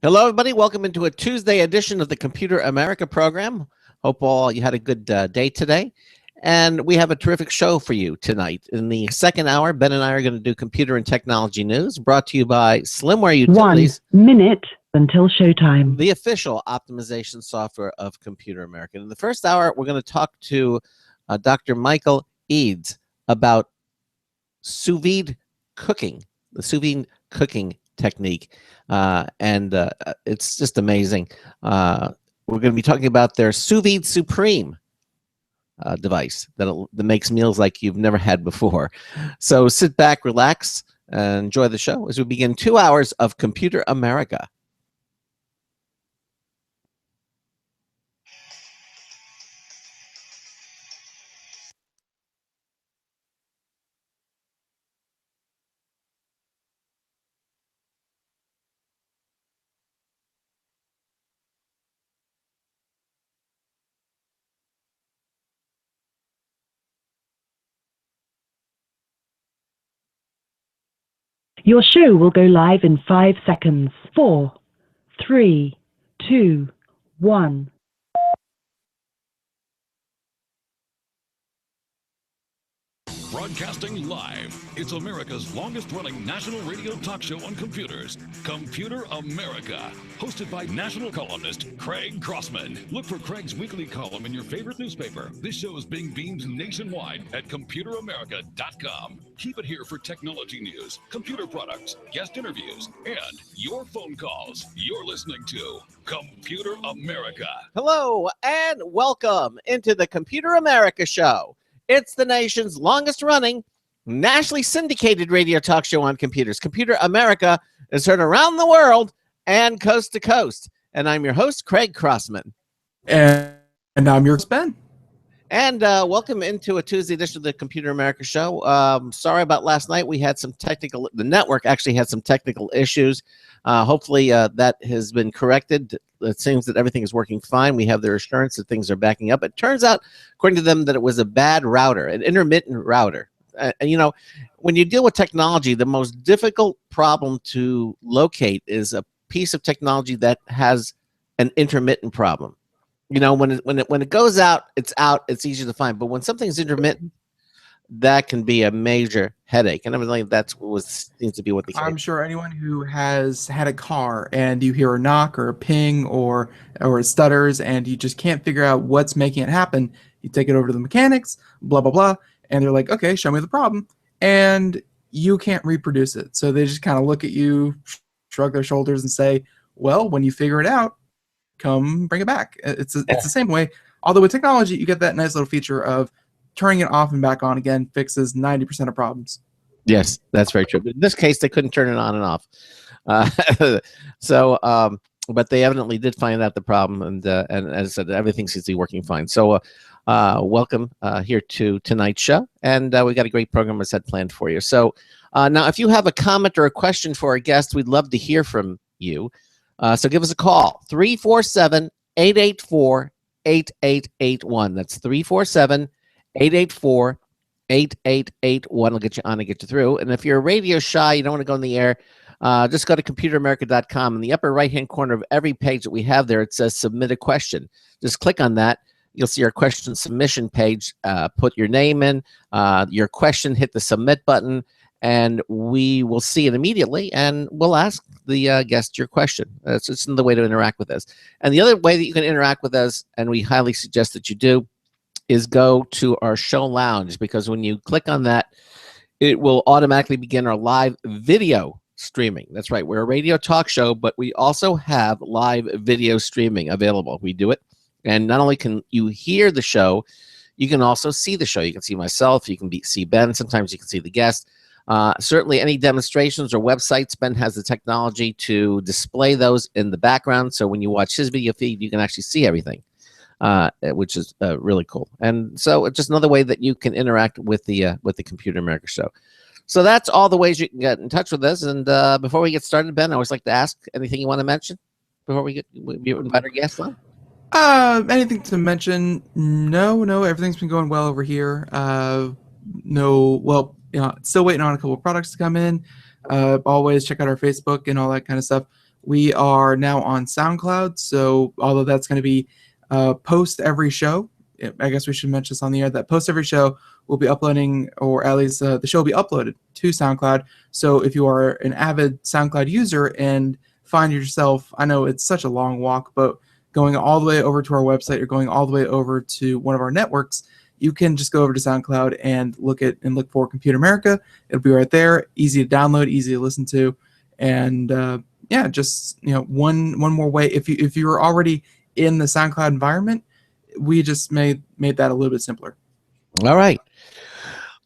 Hello, everybody. Welcome into a Tuesday edition of the Computer America program. Hope all you had a good day today. And we have a terrific show for you tonight. In the second hour, Ben and I are going to do computer and technology news, brought to you by Slimware Utilities. 1 minute until showtime. The official optimization software of Computer America. In the first hour, we're going to talk to Dr. Michael Eads about sous vide cooking, the sous vide cooking technique. It's just amazing. We're going to be talking about their Sous Vide Supreme device that makes meals like you've never had before. So sit back, relax, and enjoy the show as we begin 2 hours of Computer America. Your show will go live in 5 seconds. 4, 3, 2, 1. Broadcasting live, it's America's longest-running national radio talk show on computers, Computer America, hosted by national columnist Craig Crossman. Look for Craig's weekly column in your favorite newspaper. This show is being beamed nationwide at ComputerAmerica.com. Keep it here for technology news, computer products, guest interviews, and your phone calls. You're listening to Computer America. Hello, and welcome into the Computer America show. It's the nation's longest-running, nationally syndicated radio talk show on computers. Computer America is heard around the world and coast to coast. And I'm your host, Craig Crossman. And I'm your host, Ben. And welcome into a Tuesday edition of the Computer America show. Sorry about last night. We had some technical, the network actually had some technical issues. Hopefully that has been corrected. It seems that everything is working fine. We have their assurance that things are backing up. It turns out, according to them, that it was a bad router, an intermittent router. And you know, when you deal with technology, the most difficult problem to locate is a piece of technology that has an intermittent problem. You know, when it goes out, it's easy to find. But when something's intermittent, that can be a major headache. And evidently seems to be what the case. I'm sure anyone who has had a car and you hear a knock or a ping or it stutters and you just can't figure out what's making it happen, you take it over to the mechanics, blah, blah, blah, and they're like, okay, show me the problem. And you can't reproduce it. So they just kind of look at you, shrug their shoulders and say, well, when you figure it out, come bring it back. It's the same way. Although with technology, you get that nice little feature of turning it off and back on again fixes 90% of problems. Yes, that's very true. But in this case, they couldn't turn it on and off. But they evidently did find out the problem, and as I said, everything seems to be working fine. So welcome here to tonight's show, and we got a great program I said planned for you. So now, if you have a comment or a question for our guest, we'd love to hear from you. So give us a call, 347-884-8881. That's 347-884-8881. I'll get you on and get you through. And if you're radio shy, you don't want to go in the air, just go to ComputerAmerica.com. In the upper right-hand corner of every page that we have there, it says Submit a Question. Just click on that. You'll see our question submission page. Put your name in, your question, hit the Submit button, and we will see it immediately, and we'll ask the guest your question. It's another way to interact with us. And the other way that you can interact with us, and we highly suggest that you do, is go to our show lounge, because when you click on that, it will automatically begin our live video streaming. That's right. We're a radio talk show, but we also have live video streaming available. We do it. And not only can you hear the show, you can also see the show. You can see myself. You can see Ben. Sometimes you can see the guest. Certainly any demonstrations or websites, Ben has the technology to display those in the background. So when you watch his video feed, you can actually see everything, which is really cool. And so it's just another way that you can interact with the Computer America show. So that's all the ways you can get in touch with us. And before we get started, Ben, I always like to ask anything you want to mention before we invite our guests on. Anything to mention? No, everything's been going well over here. Still waiting on a couple of products to come in. Always check out our Facebook and all that kind of stuff. We are now on SoundCloud, so although that's going to be post every show, I guess we should mention this on the air, that post every show we'll be uploading, or at least the show will be uploaded to SoundCloud. So if you are an avid SoundCloud user and find yourself, I know it's such a long walk, but going all the way over to our website or going all the way over to one of our networks, you can just go over to SoundCloud and look for Computer America. It'll be right there, easy to download, easy to listen to, and yeah, just one more way. If you're already in the SoundCloud environment, we just made that a little bit simpler. All right.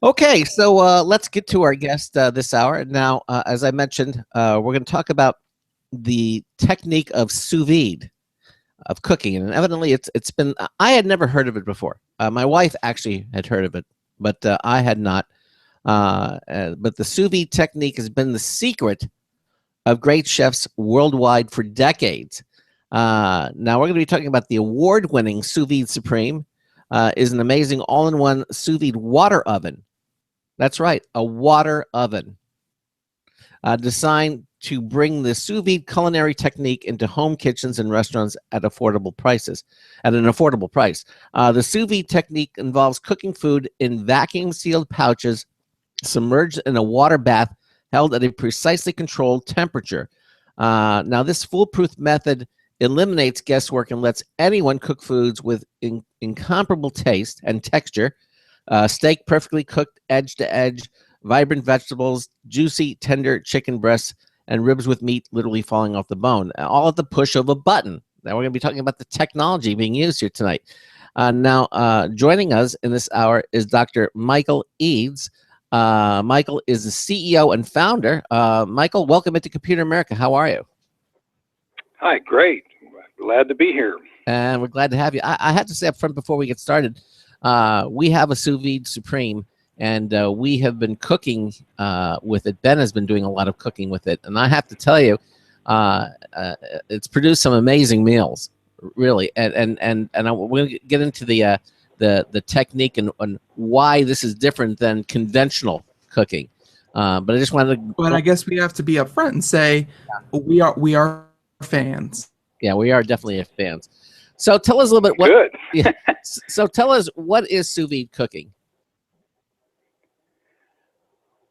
Okay, so let's get to our guest this hour. Now, as I mentioned, we're going to talk about the technique of sous vide, of cooking, and evidently it's been, I had never heard of it before. My wife actually had heard of it, but I had not. But the sous vide technique has been the secret of great chefs worldwide for decades. Now we're going to be talking about the award-winning Sous Vide Supreme. Is an amazing all-in-one sous vide water oven. That's right, a water oven designed to bring the sous vide culinary technique into home kitchens and restaurants at affordable prices. At an affordable price, the sous vide technique involves cooking food in vacuum-sealed pouches, submerged in a water bath held at a precisely controlled temperature. Now, this foolproof method eliminates guesswork and lets anyone cook foods with incomparable taste and texture. Steak perfectly cooked edge to edge, vibrant vegetables, juicy, tender chicken breasts, and ribs with meat literally falling off the bone, all at the push of a button. Now we're going to be talking about the technology being used here tonight. Now, joining us in this hour is Dr. Michael Eads. Michael is the CEO and founder. Michael, welcome into Computer America. How are you? Hi, great. Glad to be here. And we're glad to have you. I had to say up front before we get started, we have a Sous Vide Supreme, and we have been cooking with it. Ben has been doing a lot of cooking with it, and I have to tell you, it's produced some amazing meals, really. And we're going to get into the technique and why this is different than conventional cooking. But I just wanted to. But I guess we have to be upfront and say we are fans. Yeah, we are definitely fans. So tell us a little bit. Good. Yeah. So tell us, what is sous vide cooking?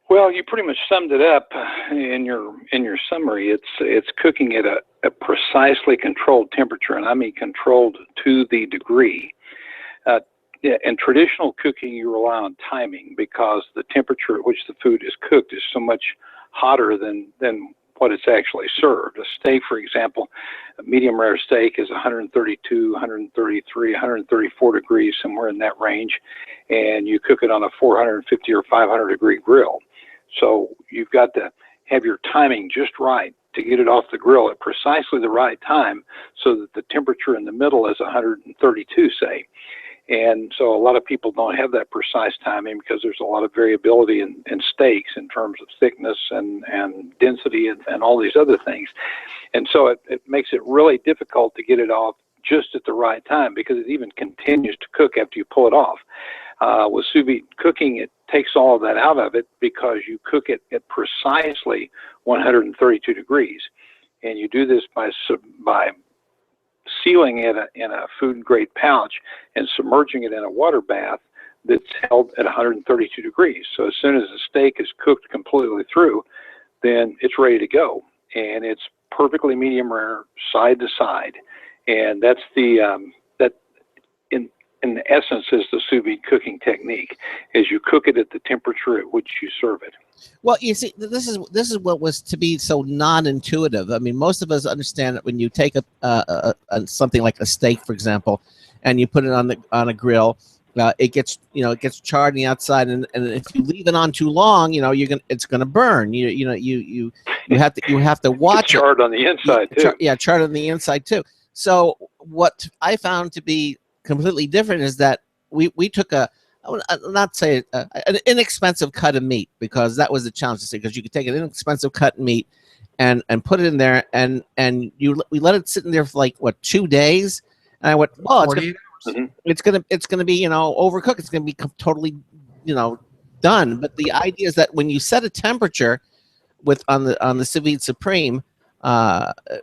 Well, you pretty much summed it up in your summary. It's cooking at a precisely controlled temperature, and I mean controlled to the degree. In traditional cooking, you rely on timing because the temperature at which the food is cooked is so much hotter than what it's actually served. A steak, for example, a medium rare steak is 132, 133, 134 degrees, somewhere in that range, and you cook it on a 450 or 500 degree grill. So you've got to have your timing just right to get it off the grill at precisely the right time so that the temperature in the middle is 132, say. And so a lot of people don't have that precise timing because there's a lot of variability in steaks in terms of thickness and density and all these other things. And so it makes it really difficult to get it off just at the right time because it even continues to cook after you pull it off. With sous vide cooking, it takes all of that out of it because you cook it at precisely 132 degrees. And you do this by sealing it in a food-grade pouch and submerging it in a water bath that's held at 132 degrees. So as soon as the steak is cooked completely through, then it's ready to go. And it's perfectly medium rare, side to side. And that's that in essence is the sous vide cooking technique, is you cook it at the temperature at which you serve it. Well, you see, this is what was to be so non-intuitive. I mean, most of us understand that when you take something like a steak, for example, and you put it on a grill, it gets charred on the outside, and if you leave it on too long, it's gonna burn. You have to watch it's charred on the inside too. Charred on the inside too. So what I found to be completely different is that we took I would not say an inexpensive cut of meat, because that was the challenge to say, because you could take an inexpensive cut of meat and put it in there, and we let it sit in there for like 2 days, and I went, well, it's gonna be overcooked, it's gonna be totally done. But the idea is that when you set a temperature on the Sous Vide Supreme,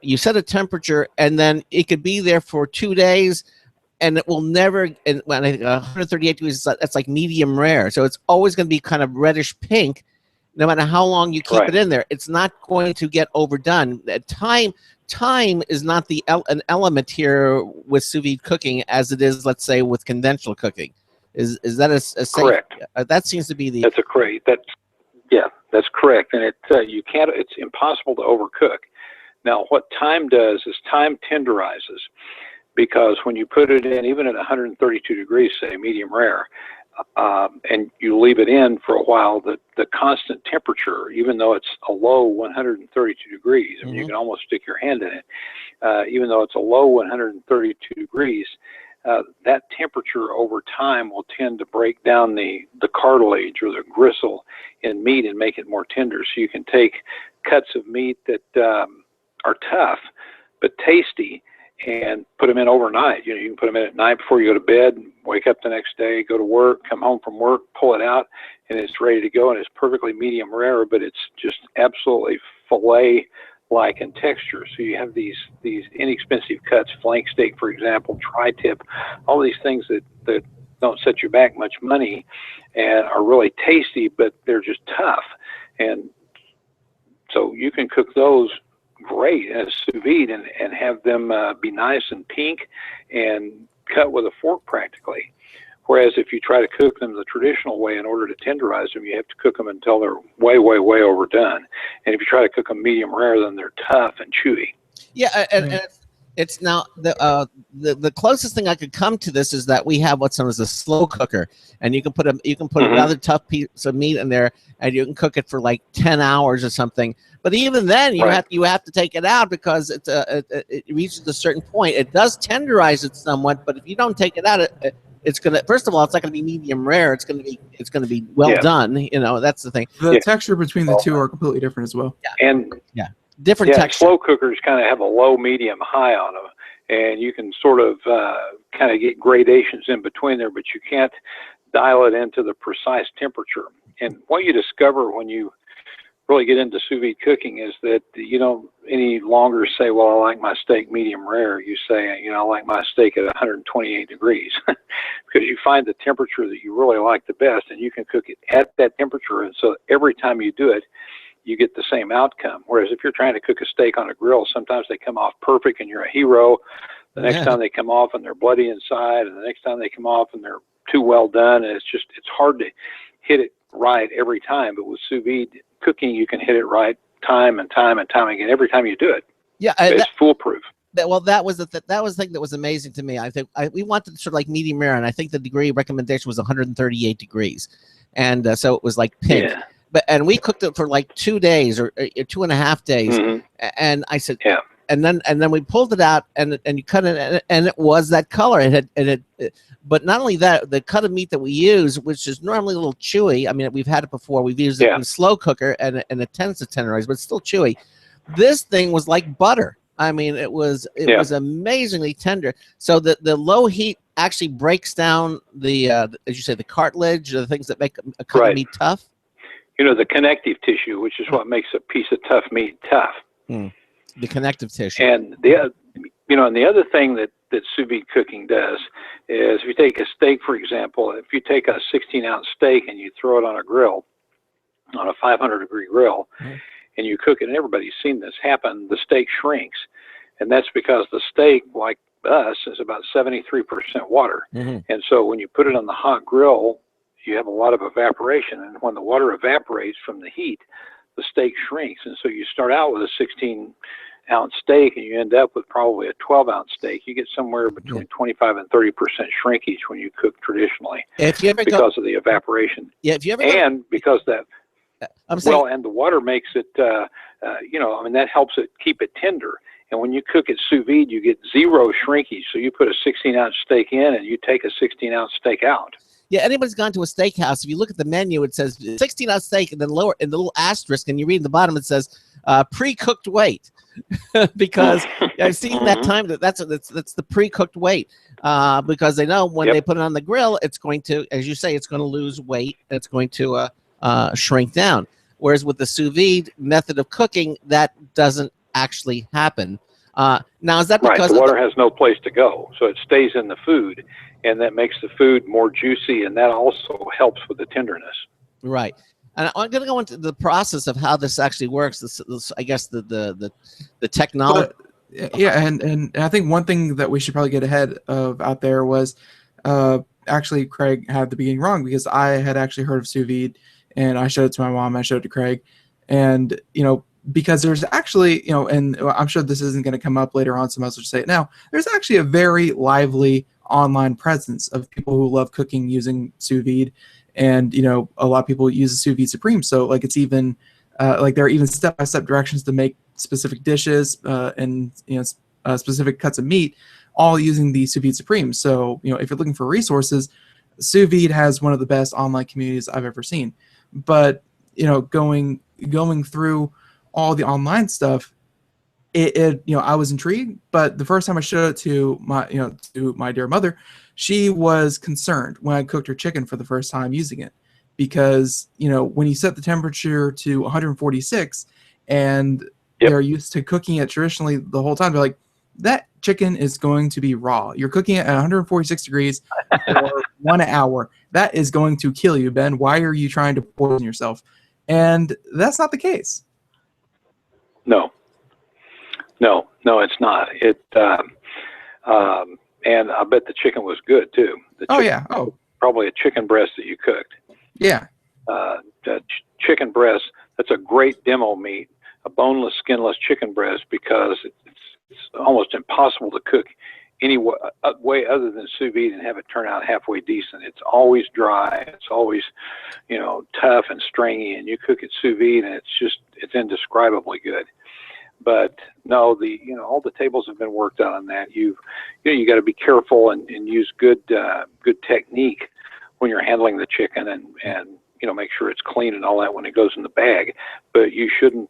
you set a temperature, and then it could be there for 2 days, and it will never. And when I think 138 degrees, that's like medium rare. So it's always going to be kind of reddish pink, no matter how long you keep it in there. It's not going to get overdone. Time is not an element here with sous vide cooking as it is, let's say, with conventional cooking. Is that a safe? Correct? That seems to be the. That's that's correct, and you can't. It's impossible to overcook. Now, what time does is time tenderizes, because when you put it in, even at 132 degrees, say medium rare, and you leave it in for a while, the constant temperature, even though it's a low 132 degrees, I mean, you can almost stick your hand in it, even though it's a low 132 degrees, that temperature over time will tend to break down the cartilage or the gristle in meat and make it more tender. So you can take cuts of meat that are tough but tasty and put them in overnight. You can put them in at night before you go to bed, wake up the next day, go to work, come home from work, pull it out, and it's ready to go. And it's perfectly medium rare, but it's just absolutely fillet-like in texture. So you have these inexpensive cuts, flank steak, for example, tri-tip, all these things that don't set you back much money and are really tasty, but they're just tough. And so you can cook those great as sous vide and have them be nice and pink and cut with a fork practically. Whereas if you try to cook them the traditional way, in order to tenderize them, you have to cook them until they're way, way, way overdone. And if you try to cook them medium rare, then they're tough and chewy. Yeah, and it's now the closest thing I could come to this is that we have what's known as a slow cooker, and you can put another tough piece of meat in there, and you can cook it for like 10 hours or something. But even then, you have to take it out, because it reaches a certain point. It does tenderize it somewhat, but if you don't take it out, it's gonna. First of all, it's not gonna be medium rare. It's gonna be well done. You know, that's the thing. The texture between the two are completely different as well. Different texture. Slow cookers kind of have a low, medium, high on them, and you can sort of kind of get gradations in between there, but you can't dial it into the precise temperature. And what you discover when you really get into sous vide cooking is that you don't any longer say, well, I like my steak medium rare. You say, I like my steak at 128 degrees because you find the temperature that you really like the best, and you can cook it at that temperature. And so every time you do it, you get the same outcome. Whereas if you're trying to cook a steak on a grill, sometimes they come off perfect and you're a hero. The next time they come off and they're bloody inside, and the next time they come off and they're too well done. And it's hard to hit it right every time. But with sous vide cooking, you can hit it right time and time and time again every time you do it. Yeah, it's foolproof. That was the thing that was amazing to me. I think we wanted sort of like medium rare, and I think the degree recommendation was 138 degrees, and so it was like pink. Yeah. And we cooked it for like 2 days or 2.5 days, and I said, and then we pulled it out, and you cut it, and it was that color. But not only that, the cut of meat that we use, which is normally a little chewy. I mean, we've had it before. We've used it in a slow cooker, and it tends to tenderize, but it's still chewy. This thing was like butter. I mean, it was amazingly tender. So the low heat actually breaks down the as you say, the cartilage, the things that make a cut of meat tough. The connective tissue, which is what makes a piece of tough meat tough. The connective tissue. And the other thing that sous vide cooking does is, if you take a steak, for example, if you take a 16-ounce steak and you throw it on a grill, on a 500-degree grill, and you cook it, and everybody's seen this happen, the steak shrinks. And that's because the steak, like us, is about 73% water. And so when you put it on the hot grill, you have a lot of evaporation. And when the water evaporates from the heat, the steak shrinks. And so you start out with a 16-ounce steak, and you end up with probably a 12-ounce steak. You get somewhere between 25 and 30% shrinkage when you cook traditionally, because of the evaporation. Because that, and the water makes it, that helps it keep it tender. And when you cook it sous vide, you get zero shrinkage. So you put a 16-ounce steak in, and you take a 16-ounce steak out. Yeah, anybody's gone to a steakhouse. If you look at the menu, it says 16-ounce steak, and then lower in the little asterisk, and you read at the bottom, it says pre-cooked weight, because I've seen that time that's the pre-cooked weight, because they know when they put it on the grill, it's going to, as you say, it's going to lose weight, and it's going to shrink down. Whereas with the sous vide method of cooking, that doesn't actually happen. Now, is that Right. because The water has no place to go, so it stays in the food, and that makes the food more juicy, and that also helps with the tenderness. right? And I'm going to go into the process of how this actually works. This I guess the technology. But yeah, and I think one thing that we should probably get ahead of out there was actually Craig had the beginning wrong, because I had actually heard of sous vide, and I showed it to my mom, I showed it to Craig, and because there's actually, and I'm sure this isn't going to come up later on, so I might as well just say it now. There's actually a very lively online presence of people who love cooking using sous vide, and a lot of people use the sous vide supreme. So like it's even like there are even step-by-step directions to make specific dishes and specific cuts of meat, all using the sous vide supreme. So if you're looking for resources, sous vide has one of the best online communities I've ever seen. But going through all the online stuff, I was intrigued, but the first time I showed it to my dear mother, she was concerned when I cooked her chicken for the first time using it, because when you set the temperature to 146 and they're used to cooking it traditionally the whole time, they're like, that chicken is going to be raw. You're cooking it at 146 degrees for 1 hour. That is going to kill you, Ben. Why are you trying to poison yourself? And that's not the case. No, it's not. And I bet the chicken was good too. Probably a chicken breast that you cooked. Yeah. Chicken breast, that's a great demo meat, a boneless, skinless chicken breast, because it's almost impossible to cook any way other than sous vide and have it turn out halfway decent. It's always dry. It's always, tough and stringy, and you cook it sous vide and it's indescribably good. But no, all the tables have been worked out on that. You got to be careful and use good technique when you're handling the chicken, and make sure it's clean and all that when it goes in the bag. But you shouldn't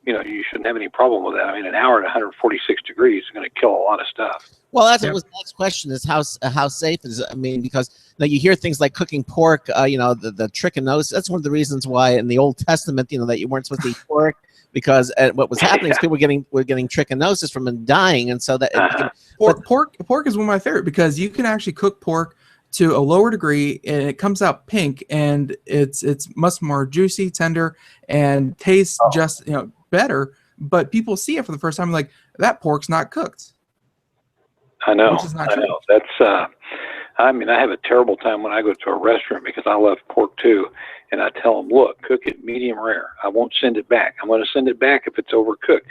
you shouldn't have any problem with that. I mean, an hour at 146 degrees is going to kill a lot of stuff. Well, that's what was the next question, is how safe is it? I mean, because now you hear things like cooking pork, the trichinosis. That's one of the reasons why in the Old Testament, that you weren't supposed to eat pork, because what was happening is people were getting trichinosis from them dying, and so that pork is one of my favorite, because you can actually cook pork to a lower degree and it comes out pink, and it's much more juicy, tender, and tastes just better. But people see it for the first time, like, that pork's not cooked. I know. Which is not true. Know. That's I have a terrible time when I go to a restaurant, because I love pork too, and I tell them, look, cook it medium rare. I won't send it back. I'm going to send it back if it's overcooked.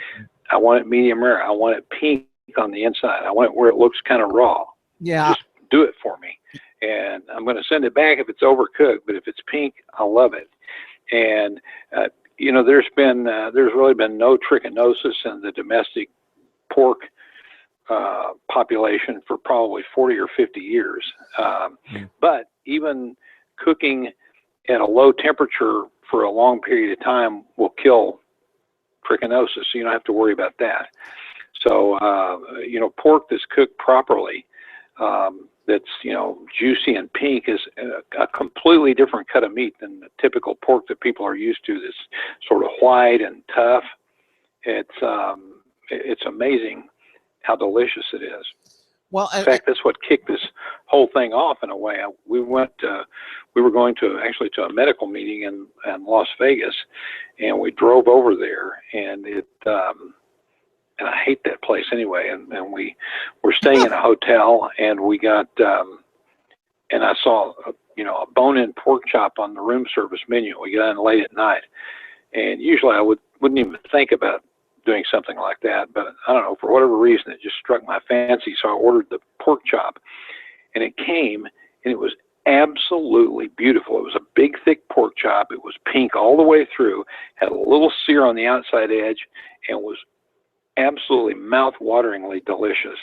I want it medium rare. I want it pink on the inside. I want it where it looks kind of raw. Yeah. Just do it for me. And I'm going to send it back if it's overcooked, but if it's pink, I love it. And there's really been no trichinosis in the domestic pork population for probably 40 or 50 years. But even cooking at a low temperature for a long period of time will kill trichinosis, so you don't have to worry about that. So, pork that's cooked properly, that's, juicy and pink, is a completely different cut of meat than the typical pork that people are used to, that's sort of white and tough. It's amazing how delicious it is. Well, in fact, that's what kicked this whole thing off in a way. We were going to a medical meeting in Las Vegas, and we drove over there, and and I hate that place anyway. And we were staying in a hotel, and we got, and I saw, a bone-in pork chop on the room service menu. We got in late at night, and usually I wouldn't even think about doing something like that, but I don't know, for whatever reason, it just struck my fancy. So I ordered the pork chop, and it came, and it was absolutely beautiful. It was a big, thick pork chop. It was pink all the way through, had a little sear on the outside edge, and was absolutely mouth-wateringly delicious.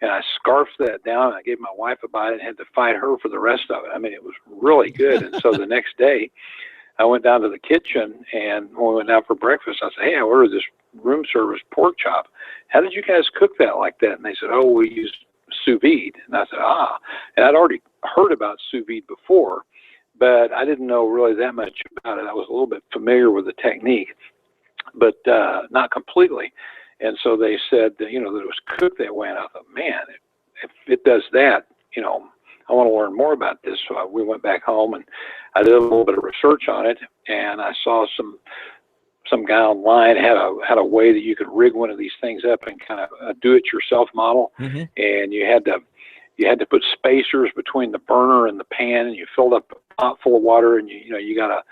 And I scarfed that down, and I gave my wife a bite and had to fight her for the rest of it. I mean, it was really good. And so the next day, I went down to the kitchen, and when we went out for breakfast, I said, hey, I ordered this room service pork chop. How did you guys cook that like that? And they said, oh, we used sous vide. And I said, and I'd already heard about sous vide before, but I didn't know really that much about it. I was a little bit familiar with the technique. but not completely. And so they said that, that it was cooked that way. And I thought, man, if it does that, I want to learn more about this. So we went back home and I did a little bit of research on it, and I saw some guy online had a way that you could rig one of these things up and kind of do it yourself model. Mm-hmm. And you had to put spacers between the burner and the pan, and you filled up a pot full of water, and you got a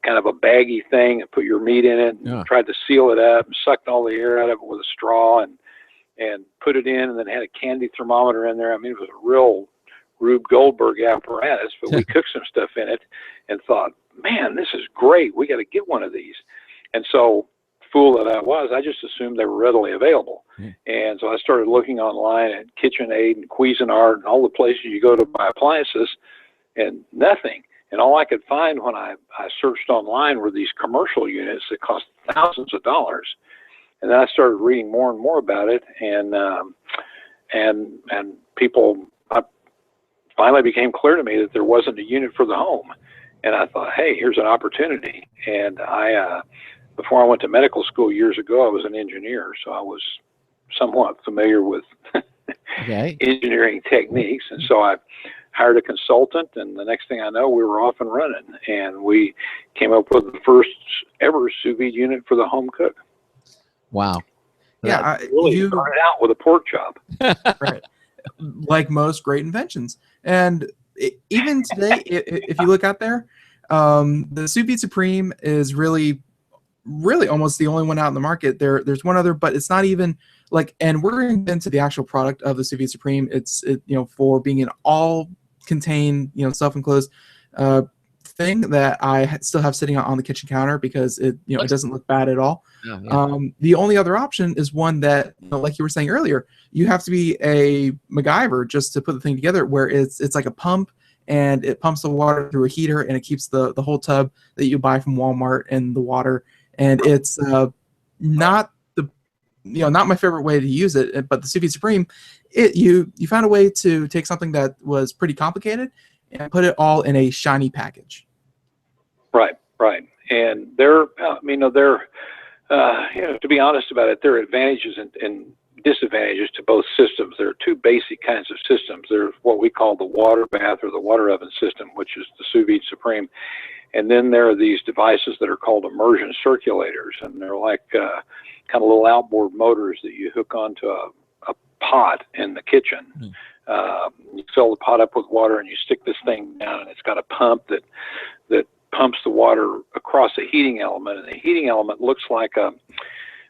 kind of a baggy thing and put your meat in it, and tried to seal it up and sucked all the air out of it with a straw and put it in, and then had a candy thermometer in there. I mean, it was a real Rube Goldberg apparatus, but we cooked some stuff in it and thought, man, this is great. We got to get one of these. And so, fool that I was, I just assumed they were readily available. And so I started looking online at KitchenAid and Cuisinart and all the places you go to buy appliances, and nothing. And all I could find when I searched online were these commercial units that cost thousands of dollars. And then I started reading more and more about it, and people finally became clear to me that there wasn't a unit for the home. And I thought, hey, here's an opportunity. And before I went to medical school years ago, I was an engineer, so I was somewhat familiar with engineering techniques. And so I hired a consultant, and the next thing I know, we were off and running. And we came up with the first ever sous vide unit for the home cook. Wow. Yeah, really started out with a pork chop. Right. Like most great inventions. And even today, if you look out there, the Sous Vide Supreme is really almost the only one out in the market. There's one other, but it's not even like, and we're into the actual product of the Sous Vide Supreme. It's for being an all contained, self-enclosed thing that I still have sitting on the kitchen counter because it doesn't look bad at all. The only other option is one that, like you were saying earlier, you have to be a MacGyver just to put the thing together, where it's like a pump, and it pumps the water through a heater, and it keeps the whole tub that you buy from Walmart in the water. And it's not my favorite way to use it, but the Sous Vide Supreme, you found a way to take something that was pretty complicated and put it all in a shiny package. Right. And to be honest about it, there are advantages and disadvantages to both systems. There are two basic kinds of systems. There's what we call the water bath or the water oven system, which is the Sous Vide Supreme. And then there are these devices that are called immersion circulators, and they're like kind of little outboard motors that you hook onto a pot in the kitchen. You fill the pot up with water, and you stick this thing down, and it's got a pump that pumps the water across a heating element. And the heating element looks like those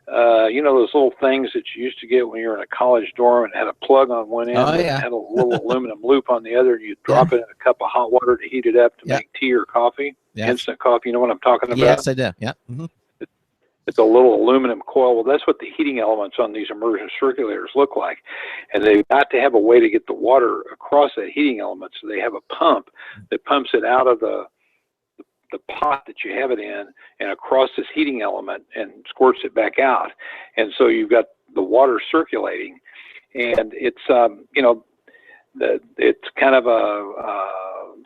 little things that you used to get when you were in a college dorm and had a plug on one end and had a little aluminum loop on the other, and you drop it in a cup of hot water to heat it up to make tea or coffee, instant coffee. You know what I'm talking about? Yes, I do. Yeah. Mm-hmm. It's a little aluminum coil. Well, that's what the heating elements on these immersion circulators look like. And they've got to have a way to get the water across that heating element. So they have a pump that pumps it out of the pot that you have it in and across this heating element and squirts it back out. And so you've got the water circulating, and it's it's kind of a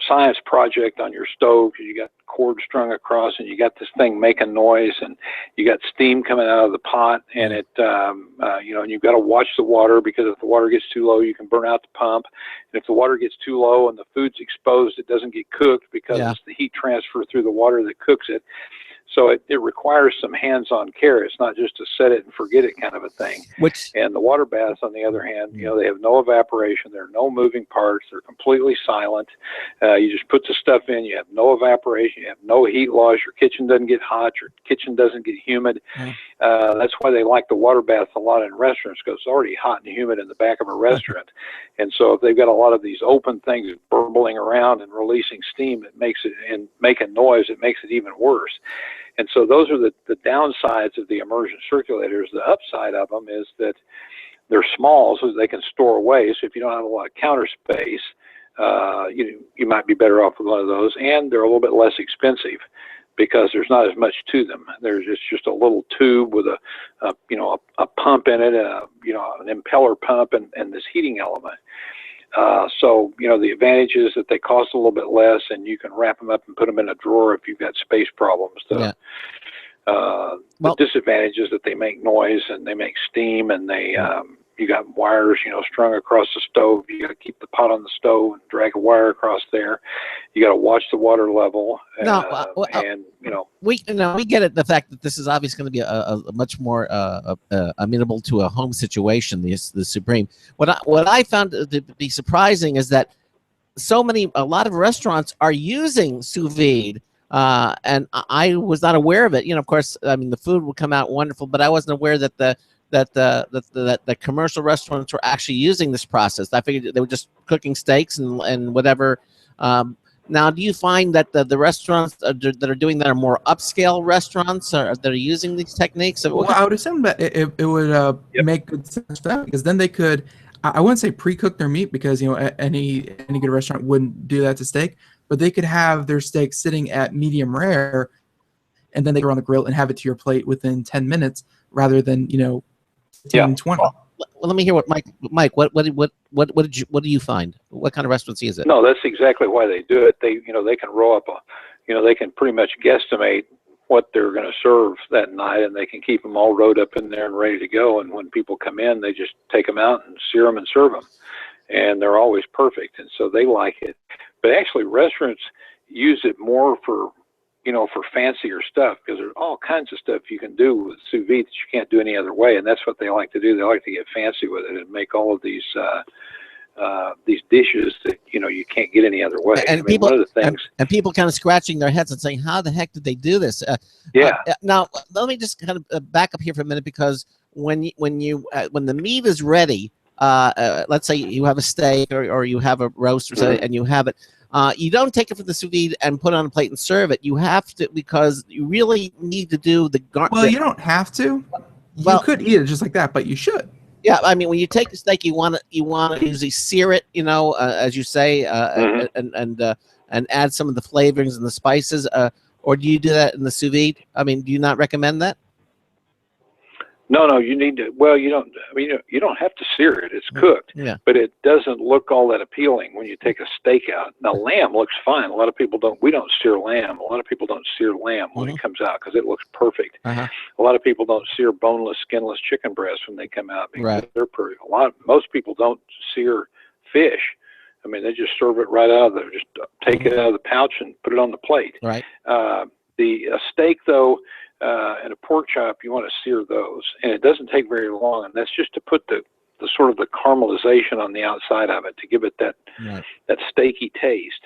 science project on your stove, because you got cord strung across, and you got this thing making noise, and you got steam coming out of the pot, and it and you've got to watch the water, because if the water gets too low, you can burn out the pump. And if the water gets too low and the food's exposed, it doesn't get cooked, because it's the heat transfer through the water that cooks it. So it requires some hands-on care. It's not just a set it and forget it kind of a thing. And the water baths, on the other hand, they have no evaporation. There are no moving parts. They're completely silent. You just put the stuff in. You have no evaporation. You have no heat loss. Your kitchen doesn't get hot. Your kitchen doesn't get humid. That's why they like the water baths a lot in restaurants, because it's already hot and humid in the back of a restaurant. And so if they've got a lot of these open things burbling around and releasing steam, it makes it, and making noise, it makes it even worse. And so those are the downsides of the immersion circulators. The upside of them is that they're small, so they can store away. So if you don't have a lot of counter space, you might be better off with one of those. And they're a little bit less expensive, because there's not as much to them. There's just a little tube with a pump in it, an impeller pump, and this heating element. So the advantage is that they cost a little bit less, and you can wrap them up and put them in a drawer if you've got space problems. The disadvantage is that they make noise and they make steam, and they you got wires, strung across the stove. You got to keep the pot on the stove and drag a wire across there. You got to watch the water level. And we get it. The fact that this is obviously going to be a much more amenable to a home situation. The Supreme. What I found to be surprising is that a lot of restaurants are using sous vide. And I was not aware of it. Of course, I mean, the food will come out wonderful, but I wasn't aware that the commercial restaurants were actually using this process. I figured they were just cooking steaks and whatever. Now, do you find that the restaurants that are doing that are more upscale restaurants that are using these techniques? Well, I would assume that it would make good sense for them, because then they could, I wouldn't say pre-cook their meat, because any good restaurant wouldn't do that to steak, but they could have their steak sitting at medium rare, and then they go on the grill and have it to your plate within 10 minutes rather than 15, 20. Well, let me hear what Mike. What do you find? What kind of restaurants is it? No, that's exactly why they do it. They can roll up they can pretty much guesstimate what they're going to serve that night, and they can keep them all rode up in there and ready to go. And when people come in, they just take them out and sear them and serve them, and they're always perfect. And so they like it. But actually, restaurants use it more for fancier stuff, because there's all kinds of stuff you can do with sous vide that you can't do any other way, and that's what they like to do. They like to get fancy with it and make all of these dishes that you can't get any other way. And people, one of the things, and people kind of scratching their heads and saying, "How the heck did they do this?" Now, let me just kind of back up here for a minute, because when the meat is ready, let's say you have a steak or you have a roast or something, and you have it. You don't take it from the sous vide and put it on a plate and serve it. You have to, because you really need to do the Well, you don't have to. You could eat it just like that, but you should. Yeah, I mean, when you take a steak, you want to usually sear it, as you say, and add some of the flavorings and the spices. Or do you do that in the sous vide? I mean, do you not recommend that? No, you need to. Well, you don't. I mean, you don't have to sear it. It's cooked. Yeah. But it doesn't look all that appealing when you take a steak out. Now, lamb looks fine. A lot of people don't. We don't sear lamb. A lot of people don't sear lamb when it comes out, because it looks perfect. A lot of people don't sear boneless, skinless chicken breasts when they come out, because they're perfect. Most people don't sear fish. I mean, they just serve it right out of there. Just take it out of the pouch and put it on the plate. Right. The steak, though. And a pork chop, you want to sear those, and it doesn't take very long, and that's just to put the sort of the caramelization on the outside of it, to give it that steaky taste.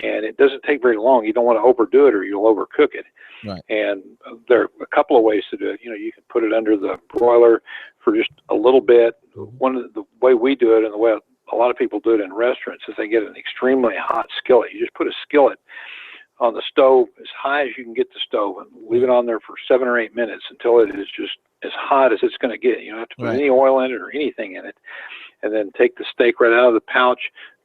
And it doesn't take very long. You don't want to overdo it, or you'll overcook it. Right. And there are a couple of ways to do it. You can put it under the broiler for just a little bit. The way we do it, and the way a lot of people do it in restaurants, is they get an extremely hot skillet. You just put a skillet on the stove as high as you can get the stove, and leave it on there for 7 or 8 minutes until it is just as hot as it's going to get. You don't have to put any oil in it or anything in it. And then take the steak right out of the pouch,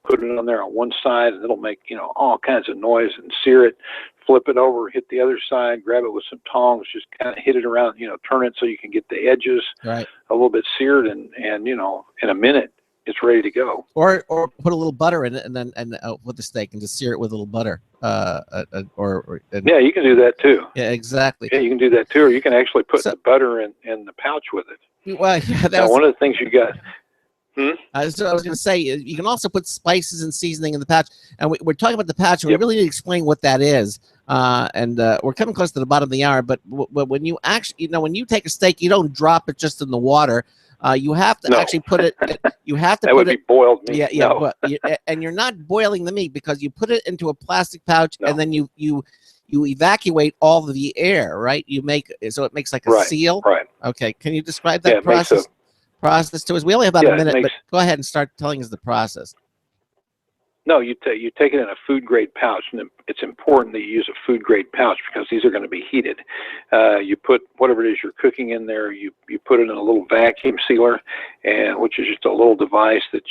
put it on there on one side, and it'll make, all kinds of noise, and sear it, flip it over, hit the other side, grab it with some tongs, just kind of hit it around, turn it so you can get the edges a little bit seared, and in a minute, it's ready to go. Or put a little butter in it, and then with the steak, and just sear it with a little butter. Yeah, you can do that too. Yeah, exactly. Yeah, you can do that too, or you can actually put the butter in the pouch with it. Well, yeah, one of the things you got. So I was going to say, you can also put spices and seasoning in the pouch, and we're talking about the pouch, and we really need to explain what that is. And we're coming close to the bottom of the hour, but when you actually, when you take a steak, you don't drop it just in the water. You have to actually put it. You have to. That would be boiled meat. Yeah. But and you're not boiling the meat, because you put it into a plastic pouch, and then you evacuate all of the air, right? You make so it makes like a seal. Right. Okay. Can you describe that process to us? We only have about a minute, but go ahead and start telling us the process. No, you take it in a food grade pouch, and it's important that you use a food grade pouch, because these are going to be heated. You put whatever it is you're cooking in there. You put it in a little vacuum sealer, and which is just a little device that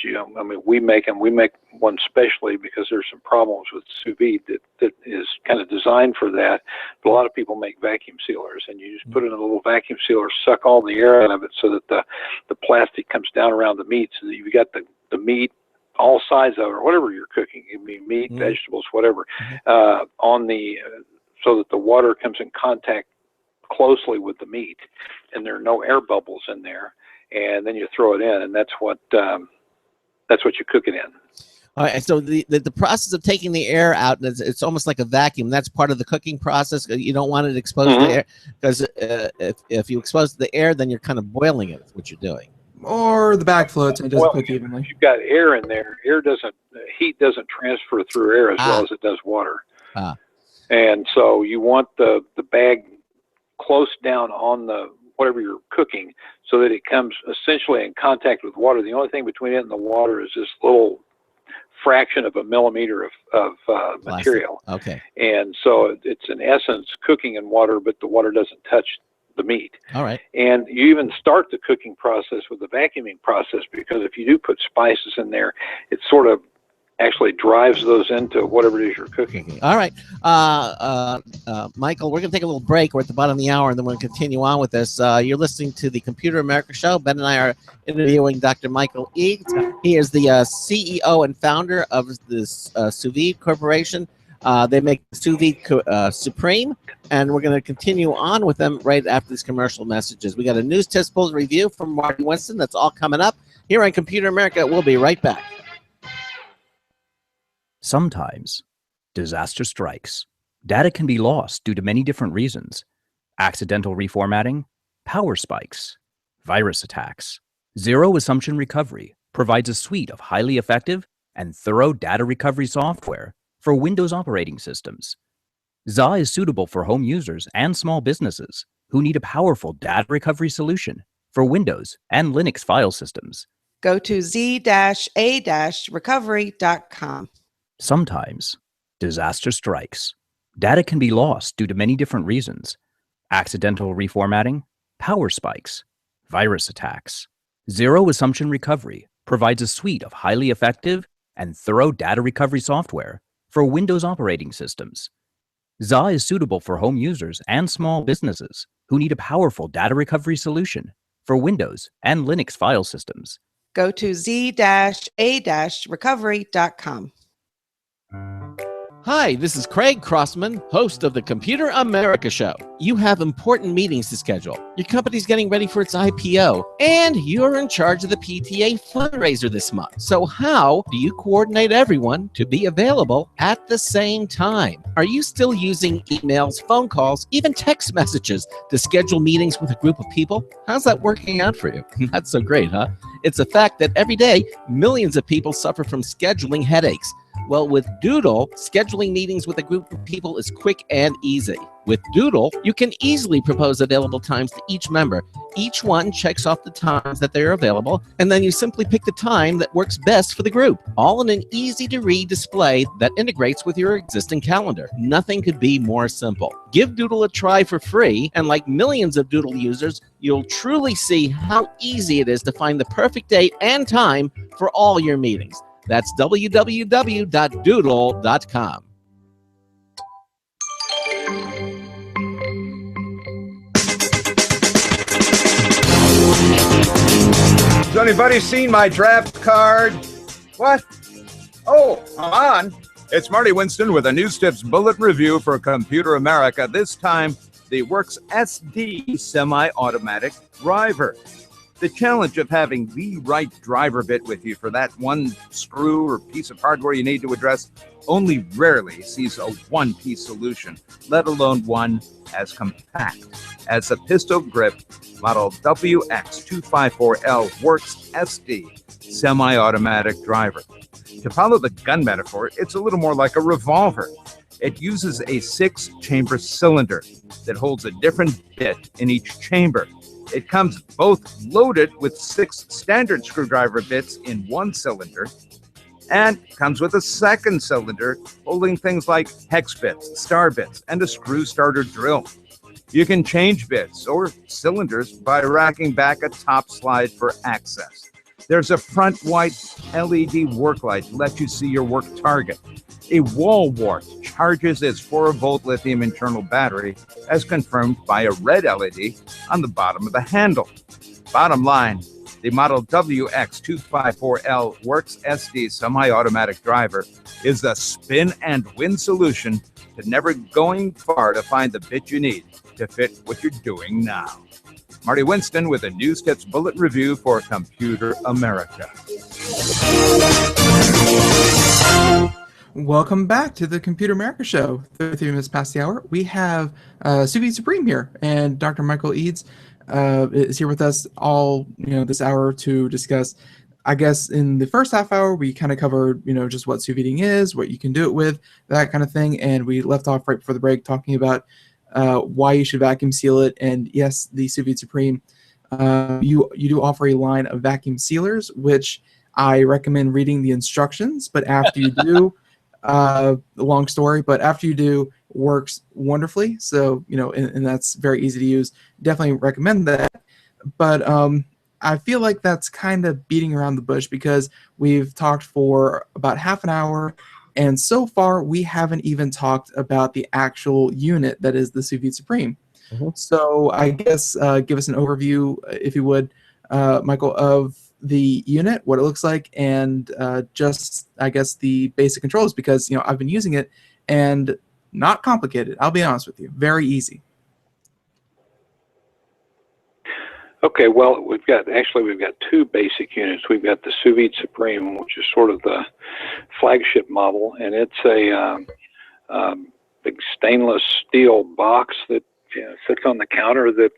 we make them. We make one specially because there's some problems with sous vide that is kind of designed for that. But a lot of people make vacuum sealers, and you just put it in a little vacuum sealer, suck all the air out of it, so that the plastic comes down around the meat, so that you've got the meat, all sides of it, or whatever you're cooking, it mean meat, vegetables, whatever, so that the water comes in contact closely with the meat, and there are no air bubbles in there. And then you throw it in, and that's what you cook it in. All right, so the process of taking the air out, it's almost like a vacuum. That's part of the cooking process. You don't want it exposed to air, because if you expose the air, then you're kind of boiling it. That's what you're doing. Or the backflow, so it doesn't cook evenly. You've got air in there. Heat doesn't transfer through air as well as it does water. And so you want the bag close down on the whatever you're cooking, so that it comes essentially in contact with water. The only thing between it and the water is this little fraction of a millimeter of material. Okay. And so it's in essence cooking in water, but the water doesn't touch the meat. All right. And you even start the cooking process with the vacuuming process, because if you do put spices in there, it sort of actually drives those into whatever it is you're cooking. All right. Michael, we're going to take a little break. We're at the bottom of the hour, and then we're going to continue on with this. You're listening to the Computer America Show. Ben and I are interviewing Dr. Michael Eads. He is the CEO and founder of this SousVide Corporation. They make SousVide Supreme, and we're going to continue on with them right after these commercial messages. We got a news test polls review from Marty Winston. That's all coming up here on Computer America. We'll be right back. Sometimes disaster strikes. Data can be lost due to many different reasons: accidental reformatting, power spikes, virus attacks. Zero Assumption Recovery provides a suite of highly effective and thorough data recovery software for Windows operating systems. ZA is suitable for home users and small businesses who need a powerful data recovery solution for Windows and Linux file systems. Go to z-a-recovery.com. Sometimes disaster strikes. Data can be lost due to many different reasons: accidental reformatting, power spikes, virus attacks. Zero Assumption Recovery provides a suite of highly effective and thorough data recovery software for Windows operating systems. ZA is suitable for home users and small businesses who need a powerful data recovery solution for Windows and Linux file systems. Go to z-a-recovery.com. Hi, this is Craig Crossman, host of the Computer America Show. You have important meetings to schedule. Your company's getting ready for its IPO, and you're in charge of the PTA fundraiser this month. So how do you coordinate everyone to be available at the same time? Are you still using emails, phone calls, even text messages to schedule meetings with a group of people? How's that working out for you? Not so great, huh? It's a fact that every day, millions of people suffer from scheduling headaches. Well, with Doodle, scheduling meetings with a group of people is quick and easy. With Doodle, you can easily propose available times to each member. Each one checks off the times that they are available, and then you simply pick the time that works best for the group, all in an easy-to-read display that integrates with your existing calendar. Nothing could be more simple. Give Doodle a try for free, and like millions of Doodle users, you'll truly see how easy it is to find the perfect date and time for all your meetings. That's www.doodle.com. Has anybody seen my draft card? What? Oh, I'm on. It's Marty Winston with a News Tips Bullet Review for Computer America. This time, the Works SD semi-automatic driver. The challenge of having the right driver bit with you for that one screw or piece of hardware you need to address only rarely sees a one-piece solution, let alone one as compact as the pistol grip model WX254L Works SD semi-automatic driver. To follow the gun metaphor, it's a little more like a revolver. It uses a 6-chamber cylinder that holds a different bit in each chamber. It comes both loaded with 6 standard screwdriver bits in one cylinder and comes with a second cylinder holding things like hex bits, star bits, and a screw starter drill. You can change bits or cylinders by racking back a top slide for access. There's a front white LED work light to let you see your work target. A wall wart charges its 4-volt lithium internal battery, as confirmed by a red LED on the bottom of the handle. Bottom line, the model WX254L Works SD semi-automatic driver is the spin and win solution to never going far to find the bit you need to fit what you're doing now. Marty Winston with a Newsket's Bullet Review for Computer America. Welcome back to the Computer America Show. 33 minutes past the hour. We have SousVide Supreme here, and Dr. Michael Eads is here with us all this hour to discuss. I guess in the first half hour we kind of covered just what sous videing is, what you can do it with, that kind of thing, and we left off right before the break talking about why you should vacuum seal it. And yes, the SousVide Supreme, you do offer a line of vacuum sealers, which I recommend reading the instructions. But after you do, long story, but after you do, works wonderfully. So and that's very easy to use. Definitely recommend that. But I feel like that's kind of beating around the bush because we've talked for about half an hour. And so far, we haven't even talked about the actual unit that is the SousVide Supreme. Mm-hmm. So I guess give us an overview, if you would, Michael, of the unit, what it looks like, and just, I guess, the basic controls, because I've been using it and not complicated. I'll be honest with you. Very easy. Okay, well, we've got two basic units. We've got the SousVide Supreme, which is sort of the flagship model, and it's a big stainless steel box that sits on the counter that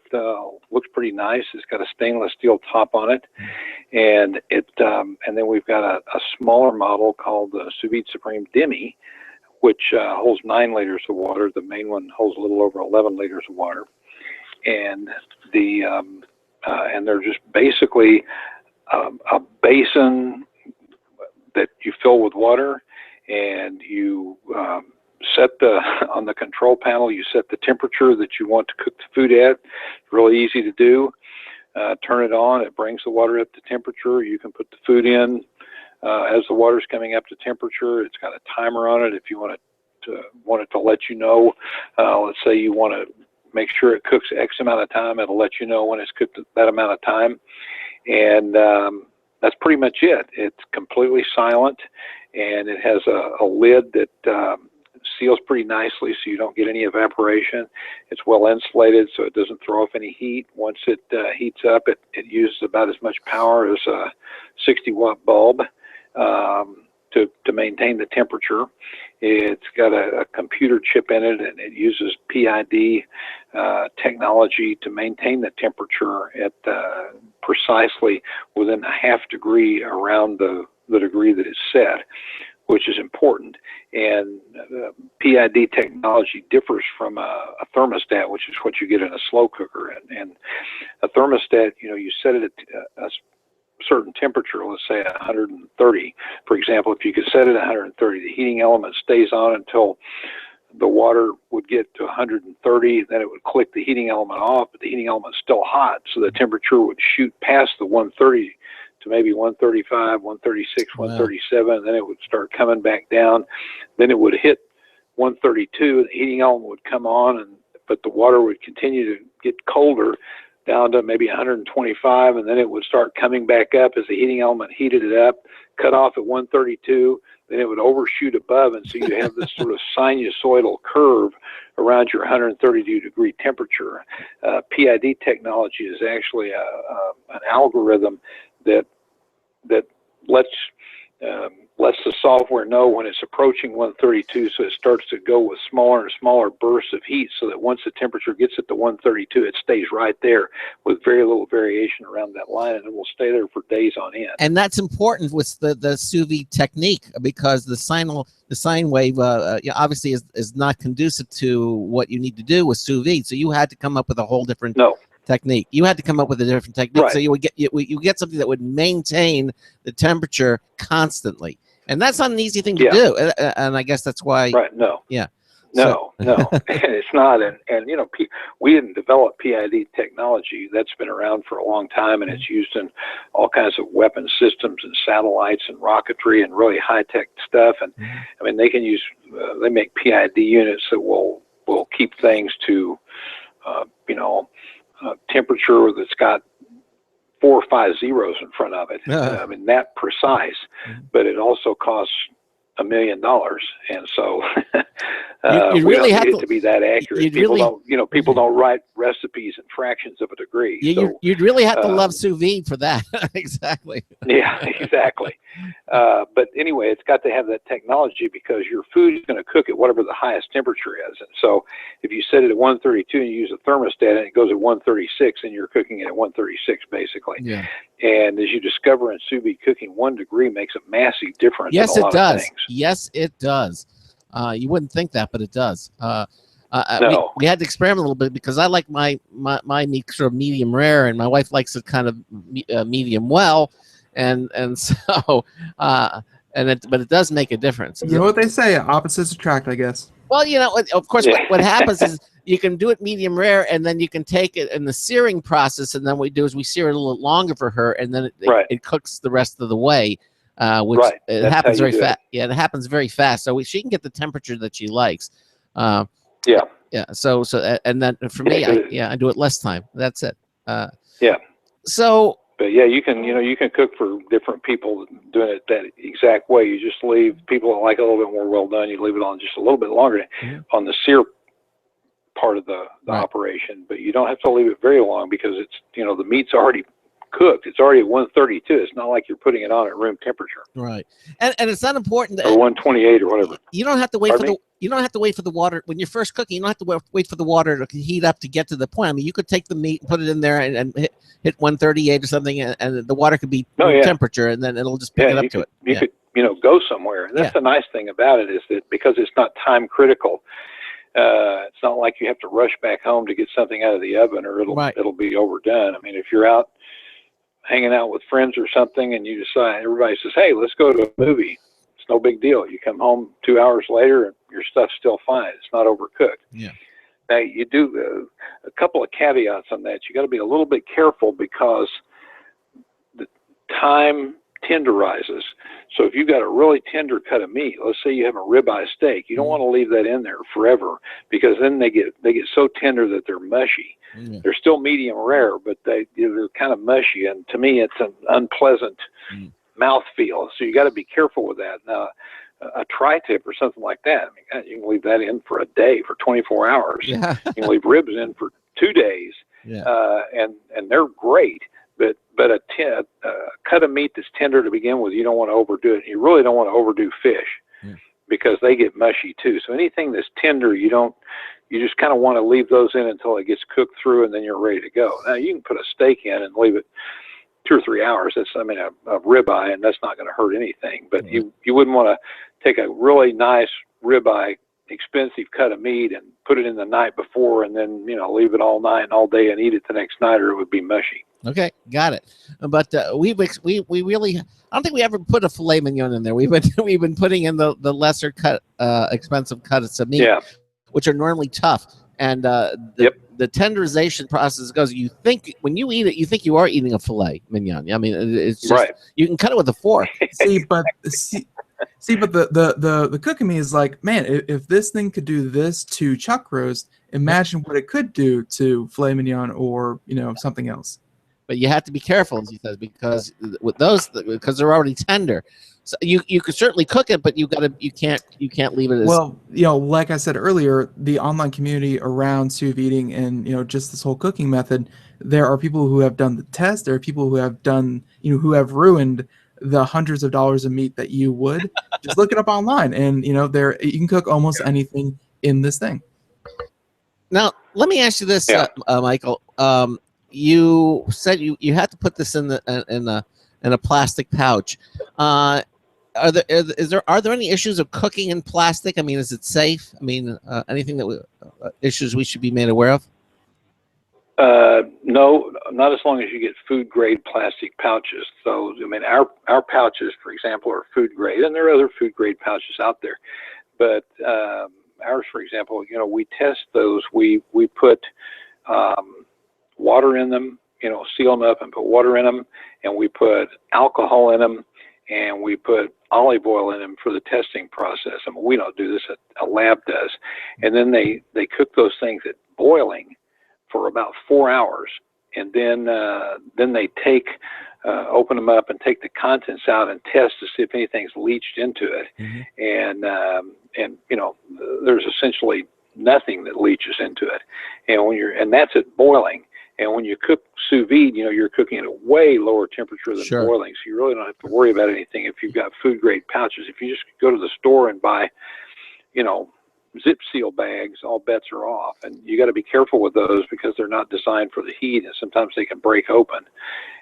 looks pretty nice. It's got a stainless steel top on it, and and then we've got a smaller model called the SousVide Supreme Demi, which holds 9 liters of water. The main one holds a little over 11 liters of water, and and they're just basically a basin that you fill with water, and you set on the control panel, you set the temperature that you want to cook the food at. It's really easy to do. Turn it on, it brings the water up to temperature. You can put the food in as the water's coming up to temperature. It's got a timer on it if you want it to let you know. Let's say you want to make sure it cooks X amount of time. It'll let you know when it's cooked that amount of time. And that's pretty much it. It's completely silent, and it has a lid that seals pretty nicely so you don't get any evaporation. It's well insulated so it doesn't throw off any heat. Once it heats up, it uses about as much power as a 60-watt bulb to maintain the temperature. It's got a computer chip in it, and it uses PID technology to maintain the temperature at precisely within a half degree around the degree that it's set, which is important. And PID technology differs from a thermostat, which is what you get in a slow cooker. And a thermostat, you set it at a certain temperature, let's say 130. For example, if you could set it at 130, the heating element stays on until the water would get to 130, then it would click the heating element off, but the heating element's still hot, so the temperature would shoot past the 130 to maybe 135, 136, 137, and then it would start coming back down. Then it would hit 132, the heating element would come on, but the water would continue to get colder down to maybe 125, and then it would start coming back up as the heating element heated it up, cut off at 132, then it would overshoot above, and so you have this sort of sinusoidal curve around your 132 degree temperature. PID technology is actually an algorithm that lets the software know when it's approaching 132, so it starts to go with smaller and smaller bursts of heat, so that once the temperature gets it to 132, it stays right there with very little variation around that line, and it will stay there for days on end. And that's important with the sous vide technique, because the sine wave obviously is not conducive to what you need to do with sous vide. So you had to come up with a whole different technique. You had to come up with a different technique, right. So you would get something that would maintain the temperature constantly, and that's not an easy thing to do. And I guess that's why. Right? No. Yeah. No, it's not. And we didn't develop PID technology. That's been around for a long time, and it's used in all kinds of weapon systems and satellites and rocketry and really high tech stuff. And I mean, they make PID units that will keep things to temperature that's got 4 or 5 zeros in front of it. I mean, that precise, but it also costs $1 million, and so You we really don't have need it to be that accurate. you'd People really- don't, people don't write recipes in fractions of a degree. You'd really have to love sous vide for that. Exactly. Yeah, exactly. But anyway, it's got to have that technology because your food is going to cook at whatever the highest temperature is. And so if you set it at 132 and you use a thermostat and it goes at 136, and you're cooking it at 136 basically. Yeah. And as you discover in sous vide cooking, 1 degree makes a massive difference. Yes, in a it lot does. Of things. Yes, it does. You wouldn't think that, but it does. No. We had to experiment a little bit because I like my meat sort of medium rare, and my wife likes it kind of medium well, and so but it does make a difference. You know what they say, opposites attract, I guess. Well, of course, what happens is you can do it medium rare, and then you can take it in the searing process, and then what we do is we sear it a little longer for her, and then it cooks the rest of the way. Which it That's happens how you very do fast. Yeah, it happens very fast. So she can get the temperature that she likes. Yeah. So and then for me, I do it less time. That's it. Yeah. So. But yeah, you can cook for different people doing it that exact way. You just leave people that like it a little bit more well done. You leave it on just a little bit longer on the sear part of the operation, but you don't have to leave it very long because it's the meat's already cooked. It's already at 132. It's not like you're putting it on at room temperature. Right. And it's not important or 128 or whatever. You don't have to wait you don't have to wait for the water when you're first cooking. You don't have to wait for the water to heat up to get to the point. I mean, you could take the meat and put it in there and hit 138 or something, and the water could be room temperature, and then it'll just pick it up to it. You could go somewhere. And that's the nice thing about it is that because it's not time critical. It's not like you have to rush back home to get something out of the oven, or it'll be overdone. I mean, if you're out hanging out with friends or something, and you decide, everybody says, "Hey, let's go to a movie." It's no big deal. You come home 2 hours later, and your stuff's still fine. It's not overcooked. Yeah. Now you do a couple of caveats on that. You got to be a little bit careful because the time tenderizes. So if you've got a really tender cut of meat, let's say you have a ribeye steak, you don't want to leave that in there forever because then they get so tender that they're mushy. Yeah. They're still medium rare, but they're kind of mushy, and to me, it's an unpleasant mouthfeel. So you got to be careful with that. Now, a tri-tip or something like that, I mean, you can leave that in for a day, for 24 hours. Yeah. You can leave ribs in for 2 days, and they're great. But a cut of meat that's tender to begin with, you don't want to overdo it. You really don't want to overdo fish because they get mushy too. So anything that's tender, you just kind of want to leave those in until it gets cooked through, and then you're ready to go. Now you can put a steak in and leave it 2 or 3 hours. That's a ribeye, and that's not going to hurt anything. But you wouldn't want to take a really nice ribeye, expensive cut of meat and put it in the night before, and then leave it all night and all day and eat it the next night, or it would be mushy. Okay, got it. But we really, I don't think we ever put a filet mignon in there. We've been putting in the lesser cut, expensive cuts of meat, which are normally tough. And the tenderization process goes. You think when you eat it, you think you are eating a filet mignon. I mean, it's just you can cut it with a fork. But the cooking me is like, man, if this thing could do this to chuck roast, imagine what it could do to filet mignon or something else. But you have to be careful, as he says, because with those, because they're already tender. So you could certainly cook it, but you can't leave it as well. Like I said earlier, the online community around sous videing and just this whole cooking method, there are people who have done the test. There are people who have done who have ruined the hundreds of dollars of meat that you would. Just look it up online, and there you can cook almost anything in this thing. Now, let me ask you this, Michael. You said you had to put this in a plastic pouch. Are there any issues of cooking in plastic? I mean, is it safe? I mean, anything issues we should be made aware of? No, not as long as you get food grade plastic pouches. So, I mean, our pouches, for example, are food grade, and there are other food grade pouches out there. But ours, for example, we test those. We put water in them, seal them up and put water in them, and we put alcohol in them, and we put olive oil in them for the testing process. I mean, we don't do this; a lab does. And then they cook those things at boiling for about 4 hours, and then they take open them up and take the contents out and test to see if anything's leached into it. And you know, there's essentially nothing that leaches into it. And that's at boiling. And when you cook sous vide, you know, you're cooking at a way lower temperature than boiling, so you really don't have to worry about anything if you've got food grade pouches. If you just go to the store and buy, you know, zip seal bags, all bets are off. And you got to be careful with those because they're not designed for the heat, and sometimes they can break open.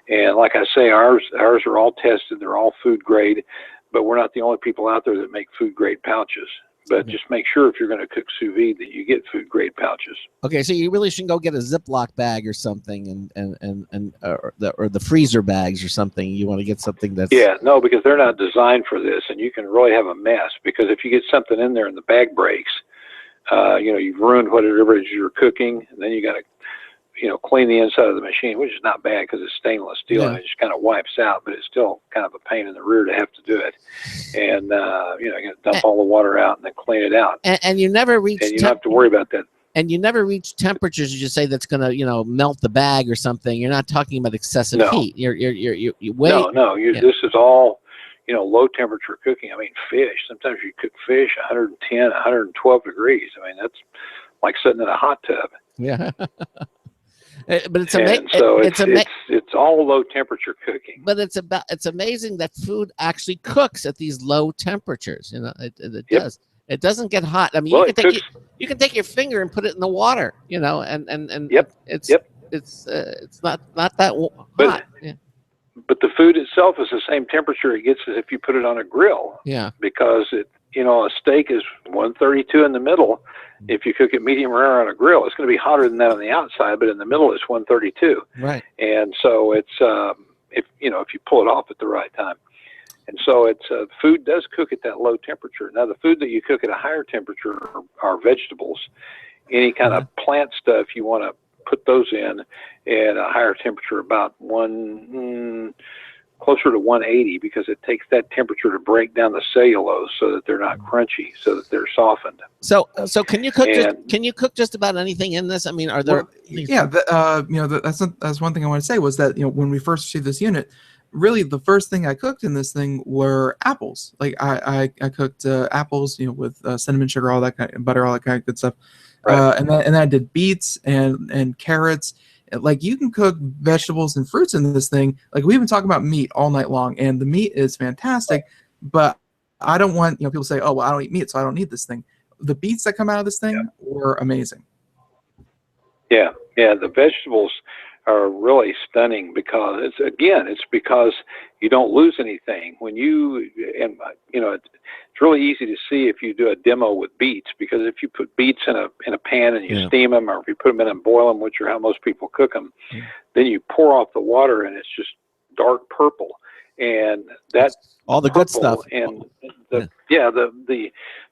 And like I say, ours are all tested. They're all food grade, but we're not the only people out there that make food grade pouches. But just make sure if you're going to cook sous vide that you get food grade pouches. Okay, so you really shouldn't go get a Ziploc bag or something, or the freezer bags or something. You want to get something that's no, because they're not designed for this, and you can really have a mess. Because if you get something in there and the bag breaks, you know, you've ruined whatever it is you're cooking, and then you got to, you know, clean the inside of the machine, which is not bad because it's stainless steel and it just kind of wipes out, but it's still kind of a pain in the rear to have to do it. And, you know, you got to dump all the water out and then clean it out. And you never reach, and you don't have to worry about that. And you never reach temperatures, you just say that's going to, you know, melt the bag or something. You're not talking about excessive heat. You wait. No. This is all, you know, low temperature cooking. I mean, fish, sometimes you cook fish 110, 112 degrees. I mean, that's like sitting in a hot tub. Yeah. But it's it's all low temperature cooking. But it's amazing that food actually cooks at these low temperatures. You know, it does. It doesn't get hot. I mean, you can take your finger and put it in the water. You know, and it's not that hot. But the food itself is the same temperature it gets as if you put it on a grill. Yeah. Because a steak is 132 in the middle. If you cook it medium rare on a grill, it's going to be hotter than that on the outside, but in the middle it's 132. Right. And so it's if you pull it off at the right time. And so it's food does cook at that low temperature. Now the food that you cook at a higher temperature are vegetables. Any kind of plant stuff you want to put those in at a higher temperature, about closer to 180, because it takes that temperature to break down the cellulose so that they're not crunchy, so that they're softened. So can you cook just about anything in this? I mean, are there? That's one thing I want to say was that, you know, when we first received this unit, really the first thing I cooked in this thing were apples. Like I cooked apples, you know, with cinnamon sugar, all that kind of butter, all that kind of good stuff. Right. And then I did beets and carrots. Like, you can cook vegetables and fruits in this thing. Like, we've been talking about meat all night long, and the meat is fantastic, but I don't want, you know, people say, oh, well, I don't eat meat, so I don't need this thing. The beets that come out of this thing were amazing. Yeah, the vegetables are really stunning because it's because you don't lose anything when it's really easy to see if you do a demo with beets, because if you put beets in a pan and you steam them, or if you put them in and boil them, which are how most people cook them, then you pour off the water and it's just dark purple, and that's all the good stuff. And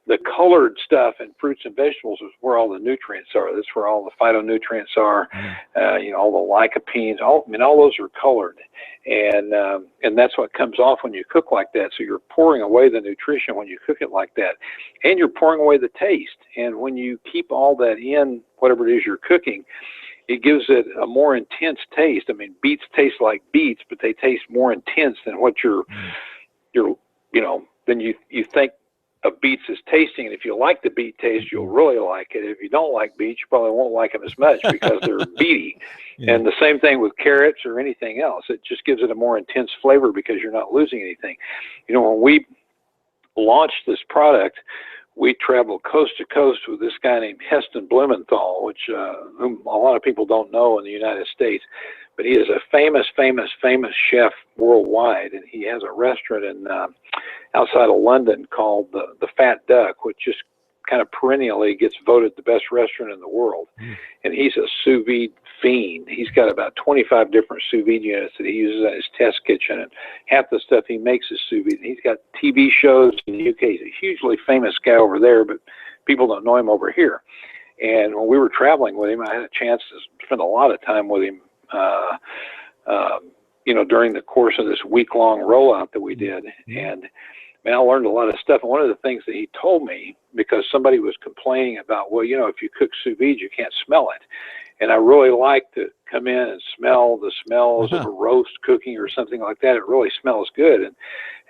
the colored stuff in fruits and vegetables is where all the nutrients are. That's where all the phytonutrients are. All the lycopenes. All those are colored, and that's what comes off when you cook like that. So you're pouring away the nutrition when you cook it like that, and you're pouring away the taste. And when you keep all that in whatever it is you're cooking, it gives it a more intense taste. I mean, beets taste like beets, but they taste more intense than what then you think of beets as tasting. And if you like the beet taste, you'll really like it. If you don't like beets, you probably won't like them as much because they're beety. And the same thing with carrots or anything else. It just gives it a more intense flavor because you're not losing anything. You know, when we launched this product, we traveled coast to coast with this guy named Heston Blumenthal, which whom a lot of people don't know in the United States, but he is a famous chef worldwide, and he has a restaurant in outside of London called the Fat Duck, which just kind of perennially gets voted the best restaurant in the world. And he's a sous vide fiend. He's got about 25 different sous vide units that he uses in his test kitchen, and half the stuff he makes is sous vide. And he's got TV shows in the UK. He's a hugely famous guy over there, but people don't know him over here. And when we were traveling with him, I had a chance to spend a lot of time with him during the course of this week-long rollout that we did. And Man, I learned a lot of stuff. And one of the things that he told me, because somebody was complaining about, well, if you cook sous vide, you can't smell it. And I really like to come in and smell the smells of a roast cooking or something like that. It really smells good. And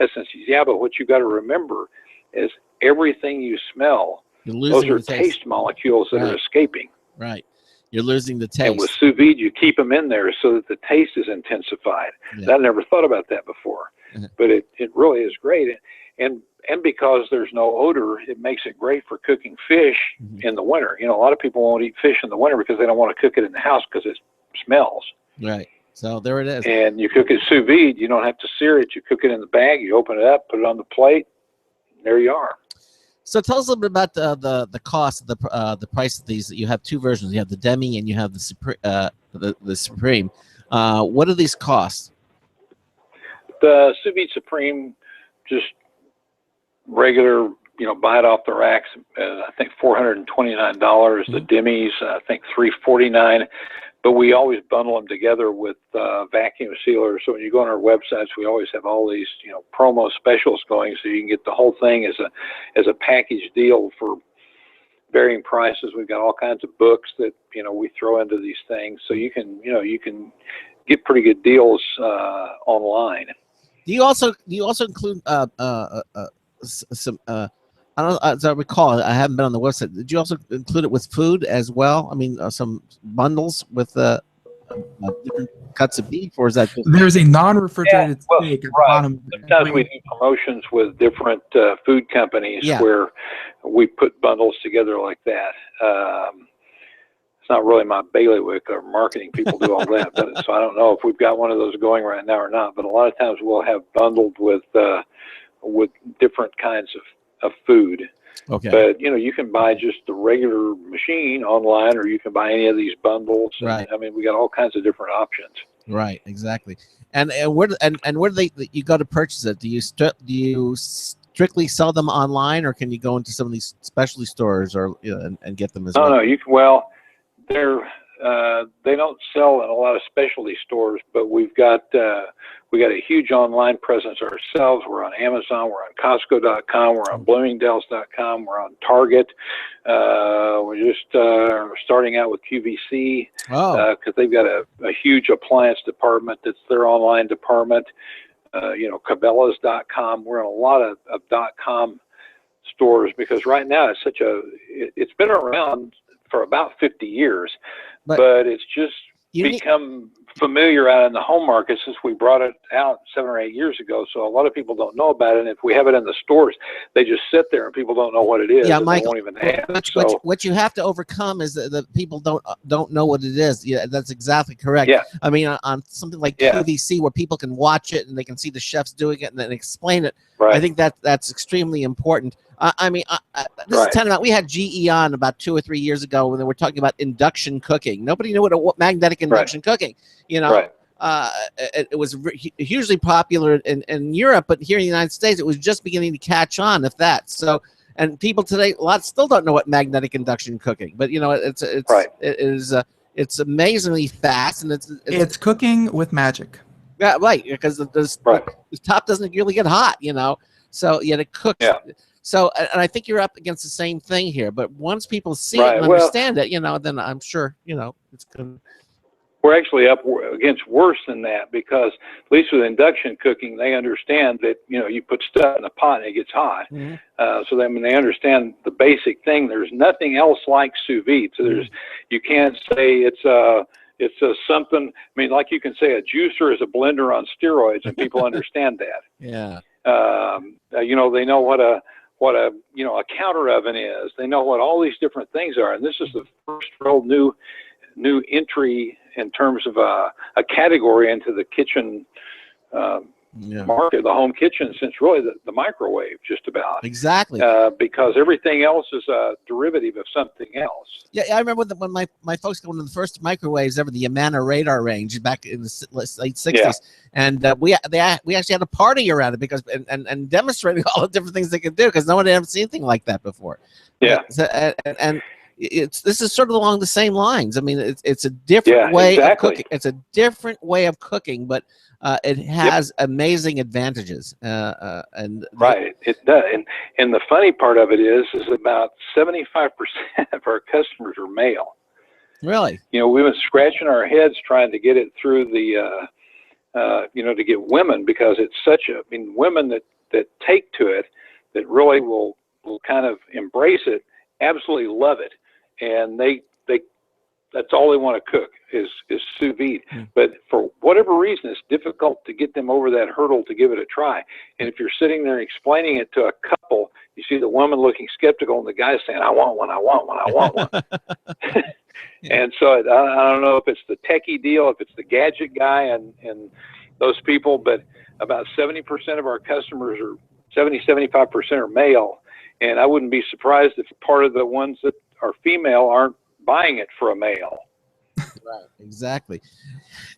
Heston says, yeah, but what you got to remember is everything you smell, those are taste molecules that are escaping. Right. You're losing the taste. And with sous vide, you keep them in there so that the taste is intensified. I never thought about that before, but it really is great. And because there's no odor, it makes it great for cooking fish in the winter. A lot of people won't eat fish in the winter because they don't want to cook it in the house because it smells. Right. So there it is. And you cook it sous vide, you don't have to sear it. You cook it in the bag, you open it up, put it on the plate, there you are. So tell us a little bit about the cost, the price of these. You have two versions. You have the Demi and you have the Supreme. What do these cost? The sous vide Supreme, just regular, buy it off the racks. I think $429. The Demis, I think $349. But we always bundle them together with vacuum sealers. So when you go on our websites, we always have all these, promo specials going, so you can get the whole thing as a package deal for varying prices. We've got all kinds of books that we throw into these things, so you can get pretty good deals online. Do you also include some? I don't know, as I recall, I haven't been on the website. Did you also include it with food as well? I mean, some bundles with different cuts of beef, or is that just... There's a non-refrigerated steak at the bottom. Sometimes we do promotions with different food companies where we put bundles together like that. It's not really my bailiwick. Our marketing people do all that, so I don't know if we've got one of those going right now or not. But a lot of times we'll have bundled with different kinds of food. Okay. But you can buy just the regular machine online, or you can buy any of these bundles. Right. I mean, we got all kinds of different options. Right. Exactly. And where do you go to purchase it? Do you strictly sell them online, or can you go into some of these specialty stores or and get them as well? No, you can. Well, they don't sell in a lot of specialty stores, but we got a huge online presence ourselves. We're on Amazon, we're on Costco.com, we're on Bloomingdale's.com, we're on Target. We're just starting out with QVC because they've got a huge appliance department that's their online department. Cabela's.com. We're in a lot of .com stores because right now it's been around for about 50 years, but it's just become familiar out in the home market since we brought it out 7 or 8 years ago. So a lot of people don't know about it. And if we have it in the stores, they just sit there and people don't know what it is. Yeah, and Michael, they won't even ask. What you have to overcome is that people don't know what it is. Yeah, that's exactly correct. Yeah. I mean, on something like QVC where people can watch it and they can see the chefs doing it and then explain it. Right. I think that's extremely important. This is tantamount. We had GE on about 2 or 3 years ago when they were talking about induction cooking. Nobody knew what magnetic induction cooking. It was hugely popular in Europe, but here in the United States, it was just beginning to catch on, if that. So, and people today, a lot still don't know what magnetic induction cooking. But it's amazingly fast, and it's cooking with magic. Yeah, right. Because the top doesn't really get hot, So it cooks. Yeah. So, and I think you're up against the same thing here. But once people see it and understand it, then I'm sure, it's good. We're actually up against worse than that because at least with induction cooking, they understand that, you put stuff in a pot and it gets hot. Mm-hmm. So then when they understand the basic thing, there's nothing else like sous vide. So you can't say it's a something. I mean, like you can say a juicer is a blender on steroids, and people understand that. Yeah. They know what a counter oven is. They know what all these different things are. And this is the first real new entry in terms of a category into the kitchen market, the home kitchen, since really the microwave, just about. Exactly. Because everything else is a derivative of something else. Yeah, I remember when my folks got one of the first microwaves ever, the Amana radar range back in the late 60s. Yeah. And we actually had a party around it because and demonstrating all the different things they could do because no one had ever seen anything like that before. Yeah. And this is sort of along the same lines. I mean, it's a different way of cooking. It's a different way of cooking, but it has amazing advantages. And right, it does. And the funny part of it is about 75% of our customers are male. Really? You know, we've been scratching our heads trying to get it through the, you know, to get women, because it's such a, I mean, women that take to it, that really will kind of embrace it, absolutely love it. And they that's all they want to cook is sous vide. But for whatever reason, it's difficult to get them over that hurdle to give it a try. And if you're sitting there explaining it to a couple, you see the woman looking skeptical and the guy saying, I want one, I want one, I want one. And so I don't know if it's the techie deal, if it's the gadget guy and those people, but about 70% of our customers are 75% are male. And I wouldn't be surprised if part of the ones that are female aren't buying it for a male. Right, exactly.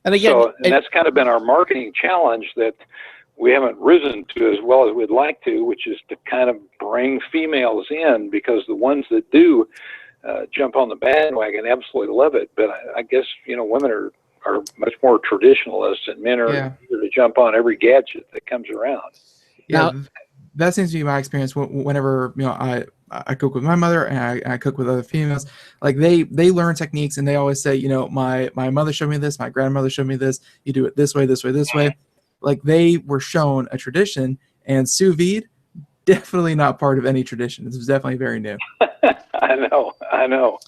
And again, so, and that's kind of been our marketing challenge that we haven't risen to as well as we'd like to, which is to kind of bring females in, because the ones that do jump on the bandwagon absolutely love it. But I guess, you know, women are much more traditionalists, and men are eager to jump on every gadget that comes around. Yeah, now, that seems to be my experience whenever, you know, I cook with my mother and I cook with other females. Like they learn techniques, and they always say, you know, my mother showed me this, my grandmother showed me this, you do it this way, this way, this way. Like they were shown a tradition, and sous vide, definitely not part of any tradition. This was definitely very new. I know.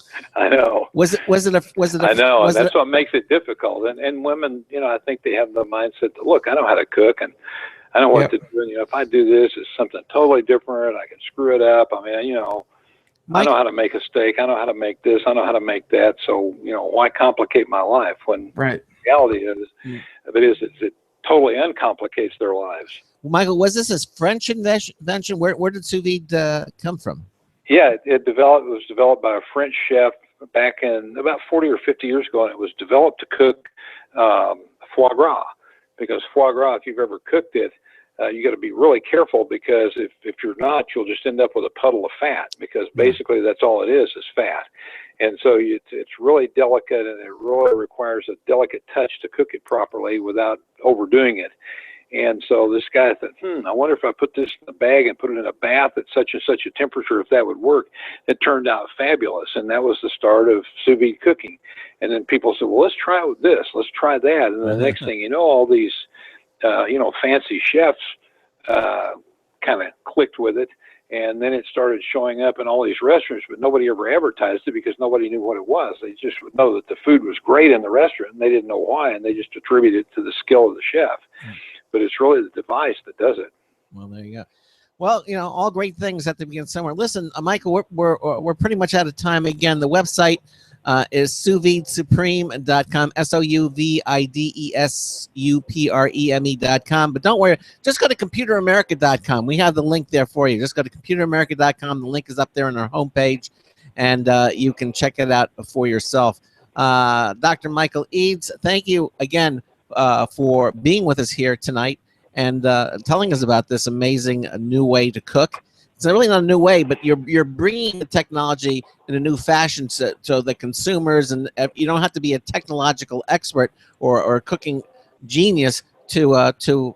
Was it? I know, and that's what makes it difficult. And women, you know, I think they have the mindset that, look, I know how to cook, and I know what to do. And, you know, if I do this, it's something totally different. I can screw it up. I mean, you know, I know how to make a steak. I know how to make this. I know how to make that. So, you know, why complicate my life when the reality is, it totally uncomplicates their lives. Well, Michael, was this a French invention? Where did sous vide come from? Yeah, it was developed by a French chef back in about 40 or 50 years ago, and it was developed to cook foie gras. Because foie gras, if you've ever cooked it, you got to be really careful, because if you're not, you'll just end up with a puddle of fat, because basically that's all it is fat. And so it's really delicate, and it really requires a delicate touch to cook it properly without overdoing it. And so this guy thought, I wonder if I put this in a bag and put it in a bath at such and such a temperature, if that would work. It turned out fabulous, and that was the start of sous vide cooking. And then people said, well, let's try it with this, let's try that. And the next thing you know, all these you know, fancy chefs kind of clicked with it, and then it started showing up in all these restaurants, but nobody ever advertised it because nobody knew what it was. They just would know that the food was great in the restaurant, and they didn't know why, and they just attributed it to the skill of the chef. But it's really the device that does it. Well, there you go. Well, you know, all great things have to begin somewhere. Listen, Michael, we're pretty much out of time. Again, the website is SousVideSupreme.com, SousVideSupreme.com. But don't worry, just go to ComputerAmerica.com. We have the link there for you. Just go to ComputerAmerica.com. The link is up there on our homepage, and you can check it out for yourself. Dr. Michael Eads, thank you again for being with us here tonight and telling us about this amazing new way to cook. It's really not a new way, but you're bringing the technology in a new fashion so the consumers, and you don't have to be a technological expert or a cooking genius to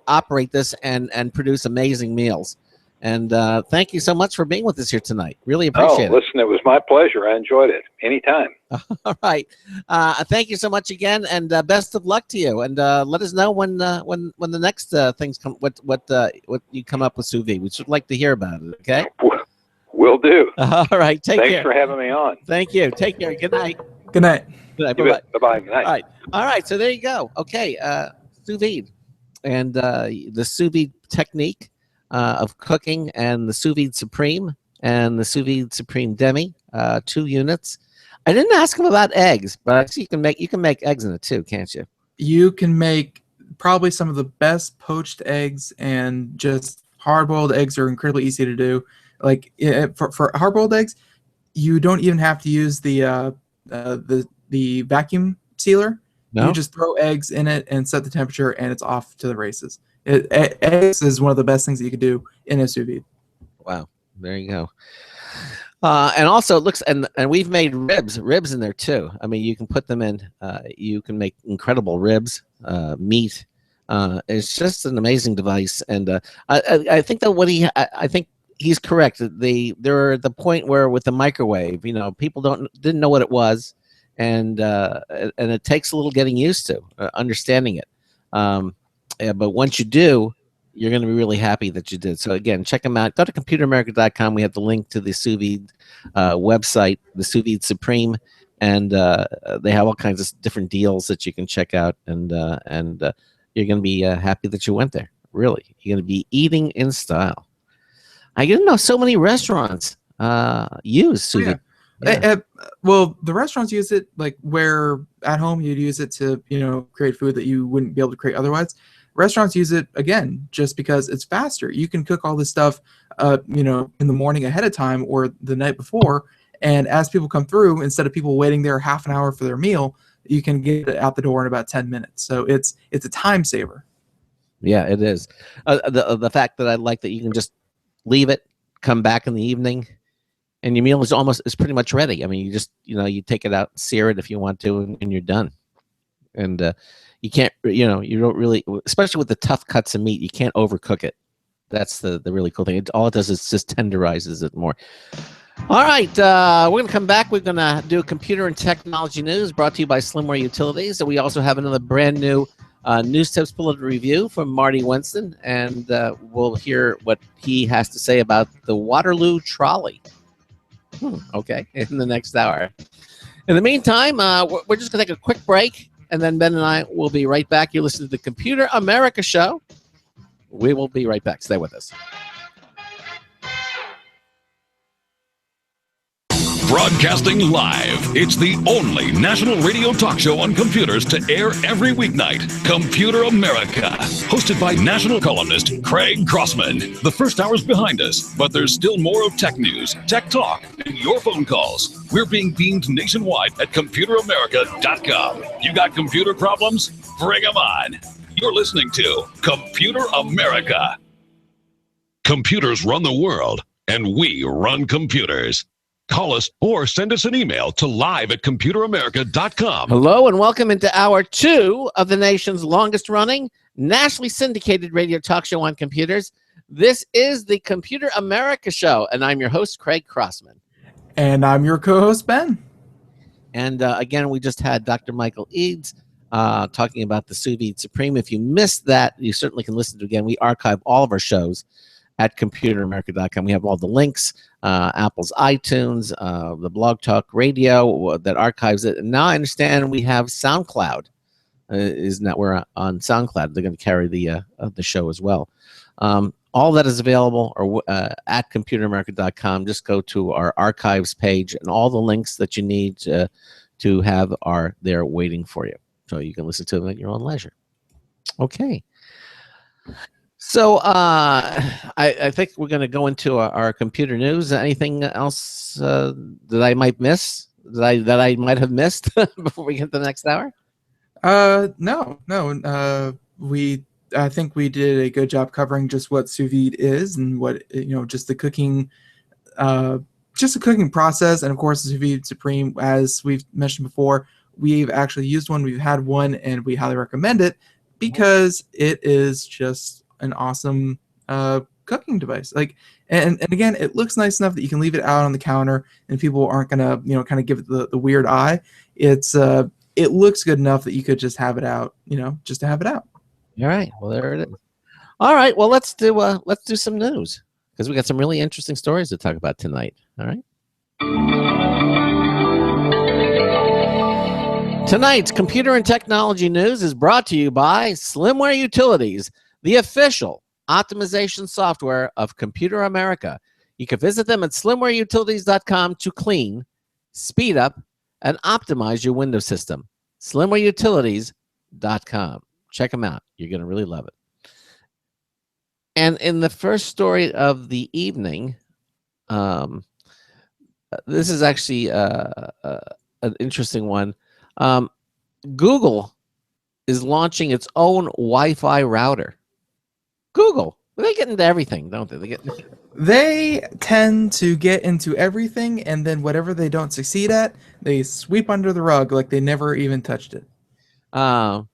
operate this and produce amazing meals. And thank you so much for being with us here tonight. Really appreciate it. Listen, it was my pleasure. I enjoyed it. Anytime. All right. Thank you so much again, and best of luck to you. And let us know when the next things come. What you come up with sous vide. We should like to hear about it. Okay. Will do. All right. Thanks care. Thanks for having me on. Thank you. Take care. Good night. Good night. Good night. Bye bye. Good night. All right. So there you go. Okay. Sous vide and the sous vide technique of cooking, and the sous vide supreme and the sous vide supreme demi, 2 units. I didn't ask him about eggs, but I see you can make eggs in it too, can't you? You can make probably some of the best poached eggs, and just hard-boiled eggs are incredibly easy to do. Like for hard-boiled eggs, you don't even have to use the vacuum sealer. No? You just throw eggs in it and set the temperature, and it's off to the races. Eggs is one of the best things that you could do in a sous vide. Wow, there you go. And also it looks, and we've made ribs in there too. I mean, you can put them in, you can make incredible ribs, meat. It's just an amazing device. And I think that I think he's correct. They're at the point where with the microwave, people didn't know what it was. And it takes a little getting used to understanding it. Yeah, but once you do, you're going to be really happy that you did. So again, check them out. Go to computeramerica.com. We have the link to the SousVide website, the SousVide Supreme, and they have all kinds of different deals that you can check out. And you're going to be happy that you went there. Really, you're going to be eating in style. I didn't know so many restaurants use SousVide. Yeah. Well, the restaurants use it like where at home you'd use it to create food that you wouldn't be able to create otherwise. Restaurants use it again just because it's faster. You can cook all this stuff, in the morning ahead of time or the night before, and as people come through, instead of people waiting there half an hour for their meal, you can get it out the door in about 10 minutes. So it's a time saver. Yeah, it is. The fact that I like that you can just leave it, come back in the evening, and your meal is pretty much ready. I mean, you just you take it out, sear it if you want to, and you're done. And you can't, you don't really, especially with the tough cuts of meat, you can't overcook it. That's the really cool thing. All it does is just tenderizes it more. All right, we're going to come back. We're going to do computer and technology news brought to you by Slimware Utilities. And we also have another brand new News Tips Bulletin review from Marty Winston. And we'll hear what he has to say about the Waterloo trolley. Okay, in the next hour. In the meantime, we're just going to take a quick break. And then Ben and I will be right back. You're listening to the Computer America Show. We will be right back. Stay with us. Broadcasting live, it's the only national radio talk show on computers to air every weeknight. Computer America, hosted by national columnist Craig Crossman. The first hour's behind us, but there's still more of tech news, tech talk, and your phone calls. We're being beamed nationwide at computeramerica.com. You got computer problems? Bring them on. You're listening to Computer America. Computers run the world, and we run computers. Call us or send us an email to live@computeramerica.com. Hello and welcome into hour 2 of the nation's longest running, nationally syndicated radio talk show on computers. This is the Computer America Show, and I'm your host, Craig Crossman. And I'm your co-host, Ben. And again, we just had Dr. Michael Eads talking about the SousVide Supreme. If you missed that, you certainly can listen to it again. We archive all of our shows at computeramerica.com. We have all the links, Apple's iTunes, the Blog Talk Radio that archives it. And now I understand we have SoundCloud. We're on SoundCloud. They're going to carry the show as well. All that is available at computeramerica.com. Just go to our archives page, and all the links that you need to have are there waiting for you. So you can listen to them at your own leisure. Okay. So I think we're going to go into our computer news. Anything else that I might miss? That I might have missed before we get to the next hour? No. I think we did a good job covering just what sous vide is and what just the cooking, process, and of course the SousVide Supreme, as we've mentioned before. We've actually used one. We've had one, and we highly recommend it because it is just an awesome cooking device. And again, it looks nice enough that you can leave it out on the counter and people aren't gonna kind of give it the weird eye. It looks good enough that you could just have it out, just to have it out. All right, well, there it is. All right, well, let's do some news, because we got some really interesting stories to talk about tonight. All right. Tonight's computer and technology news is brought to you by Slimware Utilities, the official optimization software of Computer America. You can visit them at slimwareutilities.com to clean, speed up, and optimize your Windows system. slimwareutilities.com. Check them out. You're going to really love it. And in the first story of the evening, this is actually an interesting one. Google is launching its own Wi-Fi router. Google, they get into everything, don't they? They tend to get into everything, and then whatever they don't succeed at, they sweep under the rug like they never even touched it. Well,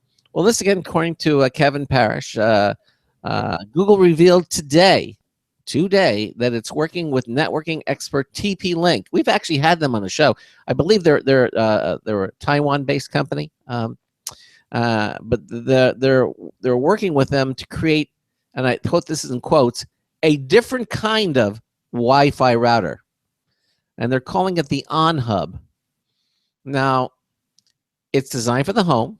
this again, according to Kevin Parrish, Google revealed today that it's working with networking expert TP-Link. We've actually had them on the show. I believe they're a Taiwan-based company, but they're working with them to create, and I quote this is in quotes, a different kind of Wi-Fi router, and they're calling it the On Hub. Now, it's designed for the home,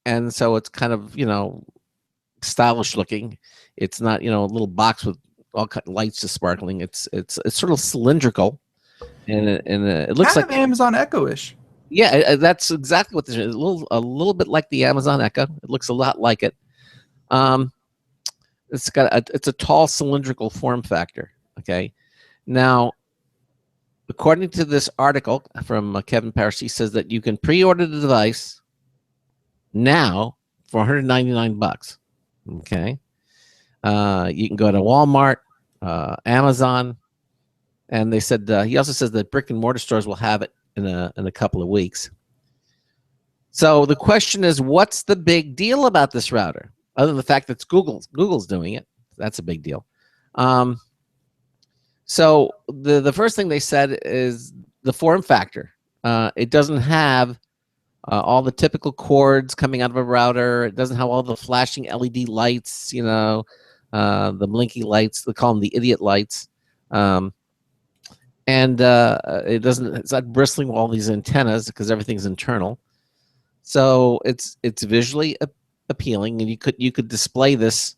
and so it's kind of stylish looking. It's not a little box with all kind of lights just sparkling. It's sort of cylindrical, and it looks kind like of Amazon Echo-ish. Yeah, that's exactly what this is. A little bit like the Amazon Echo. It looks a lot like it. It's a tall cylindrical form factor. Okay, now according to this article from Kevin Parrish, he says that you can pre-order the device now for $199. Okay, you can go to Walmart, Amazon, and they said he also says that brick and mortar stores will have it in a couple of weeks. So the question is, what's the big deal about this router? Other than the fact that Google's doing it, that's a big deal. So the first thing they said is the form factor. It doesn't have all the typical cords coming out of a router. It doesn't have all the flashing LED lights, the blinky lights. They call them the idiot lights. And it's not bristling with all these antennas because everything's internal. So it's visually appealing, and you could display this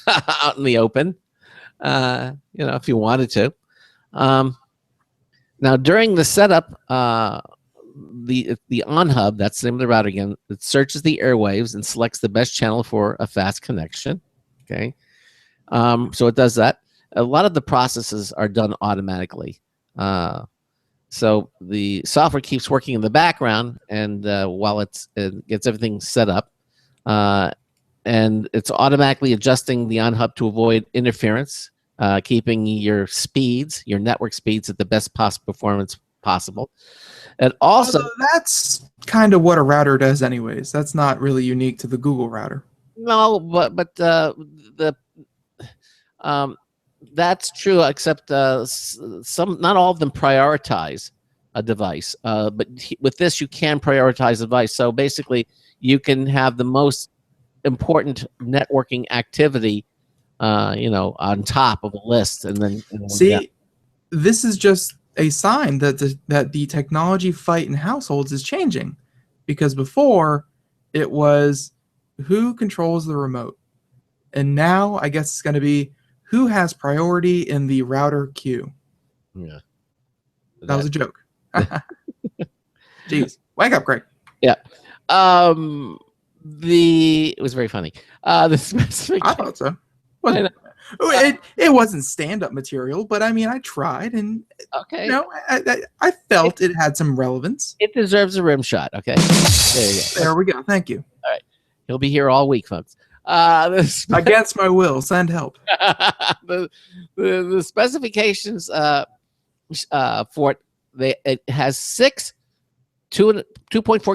out in the open, if you wanted to. Now during the setup, the On Hub, that's the name of the router again, it searches the airwaves and selects the best channel for a fast connection. Okay, so it does that. A lot of the processes are done automatically. So the software keeps working in the background, and while it gets everything set up, and it's automatically adjusting the On Hub to avoid interference, keeping your network speeds at the best possible performance possible. And also, although that's kind of what a router does anyways. That's not really unique to the Google router. No, but that's true, except not all of them prioritize a device. But with this, you can prioritize a device. So basically, you can have the most important networking activity, on top of a list, and then this is just a sign that the technology fight in households is changing, because before it was who controls the remote, and now I guess it's going to be who has priority in the router queue. Yeah, that was a joke. Jeez, wake up, Craig. Yeah, it was very funny. The specific, I thought so. It wasn't stand-up material, but I mean, I tried, and okay, I felt it had some relevance. It deserves a rim shot. Okay, there you go. There we go. Thank you. All right, he'll be here all week, folks. Against my will, send help. the specifications for it has 6 2.4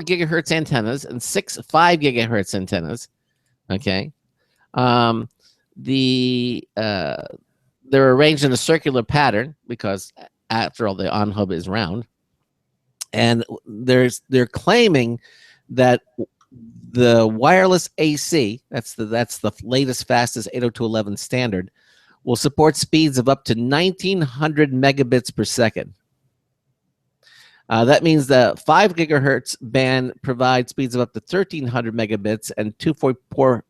gigahertz antennas and 6 5 gigahertz antennas. Okay, they're arranged in a circular pattern because, after all, the On Hub is round, and they're claiming that the wireless AC, that's the latest, fastest 802.11 standard, will support speeds of up to 1900 megabits per second. That means the 5 gigahertz band provides speeds of up to 1300 megabits, and 2.4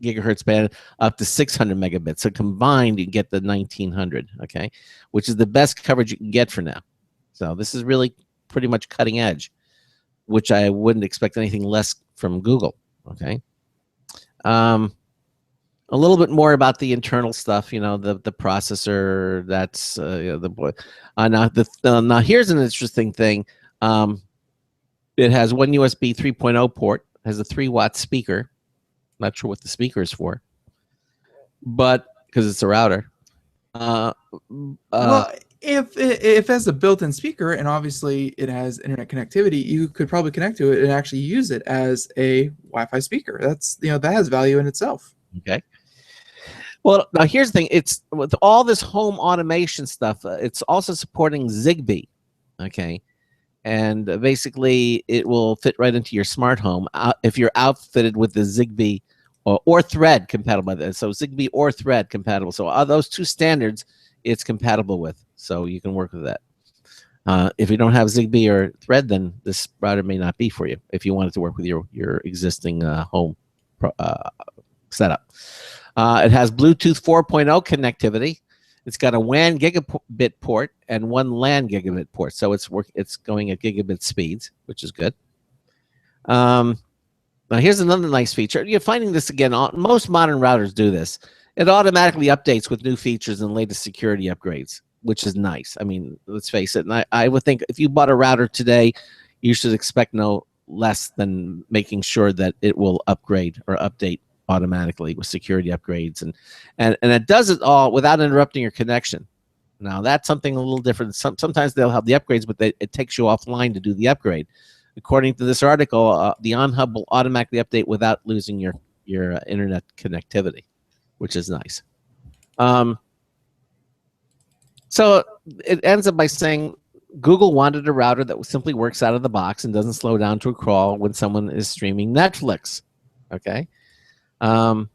gigahertz band up to 600 megabits. So combined, you get the 1900, okay, which is the best coverage you can get for now. So this is really pretty much cutting edge, which I wouldn't expect anything less from Google. Okay. A little bit more about the internal stuff, the processor. That's now here's an interesting thing. It has one USB 3.0 port, has a 3-watt speaker. Not sure what the speaker is for, but because it's a router. Uh, Well, if it has a built-in speaker and obviously it has internet connectivity, you could probably connect to it and actually use it as a Wi-Fi speaker. That's that has value in itself. okay. Well, now here's the thing. It's with all this home automation stuff. It's also supporting Zigbee. Okay. And basically, it will fit right into your smart home if you're outfitted with the Zigbee or Thread compatible by that. So Zigbee or Thread compatible. So those two standards, it's compatible with. So you can work with that. If you don't have Zigbee or Thread, then this router may not be for you. If you want it to work with your existing home setup, it has Bluetooth 4.0 connectivity. It's got a WAN gigabit port and one LAN gigabit port, so it's going at gigabit speeds, which is good. Now here's another nice feature. You're finding this again. Most modern routers do this. It automatically updates with new features and latest security upgrades, which is nice. I mean, let's face it. And I would think if you bought a router today, you should expect no less than making sure that it will upgrade or update automatically with security upgrades, and it does it all without interrupting your connection. Now that's something a little different. Sometimes they'll have the upgrades, but it takes you offline to do the upgrade. According to this article, the on-hub will automatically update without losing your internet connectivity, which is nice. So it ends up by saying Google wanted a router that simply works out of the box and doesn't slow down to a crawl when someone is streaming Netflix. Okay. To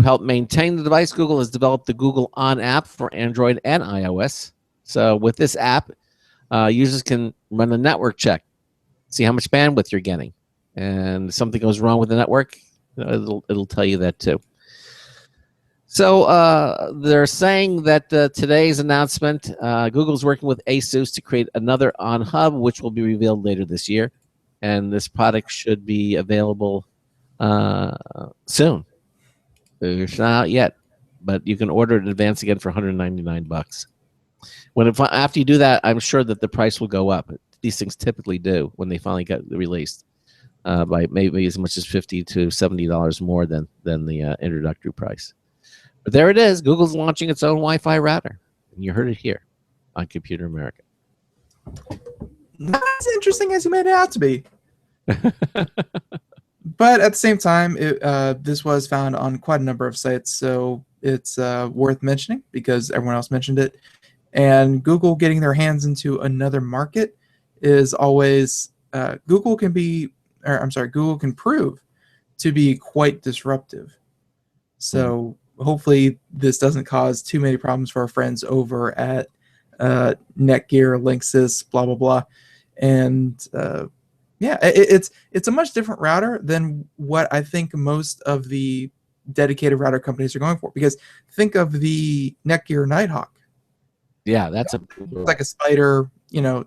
help maintain the device, Google has developed the Google On app for Android and iOS. So with this app, users can run a network check, see how much bandwidth you're getting, and if something goes wrong with the network, it'll tell you that too. So they're saying that today's announcement, Google's working with ASUS to create another On Hub, which will be revealed later this year, and this product should be available soon. It's not out yet, but you can order it in advance again for $199. After you do that, I'm sure that the price will go up. These things typically do when they finally get released, by maybe as much as $50 to $70 more than the introductory price. But there it is. Google's launching its own Wi-Fi router, and you heard it here on Computer America. Not as interesting as you made it out to be. But at the same time, this was found on quite a number of sites, so it's worth mentioning because everyone else mentioned it. And Google getting their hands into another market is always Google can prove to be quite disruptive. So hopefully this doesn't cause too many problems for our friends over at Netgear, Linksys, blah blah blah, and yeah, it's a much different router than what I think most of the dedicated router companies are going for. Because think of the Netgear Nighthawk. Yeah, that's like a spider,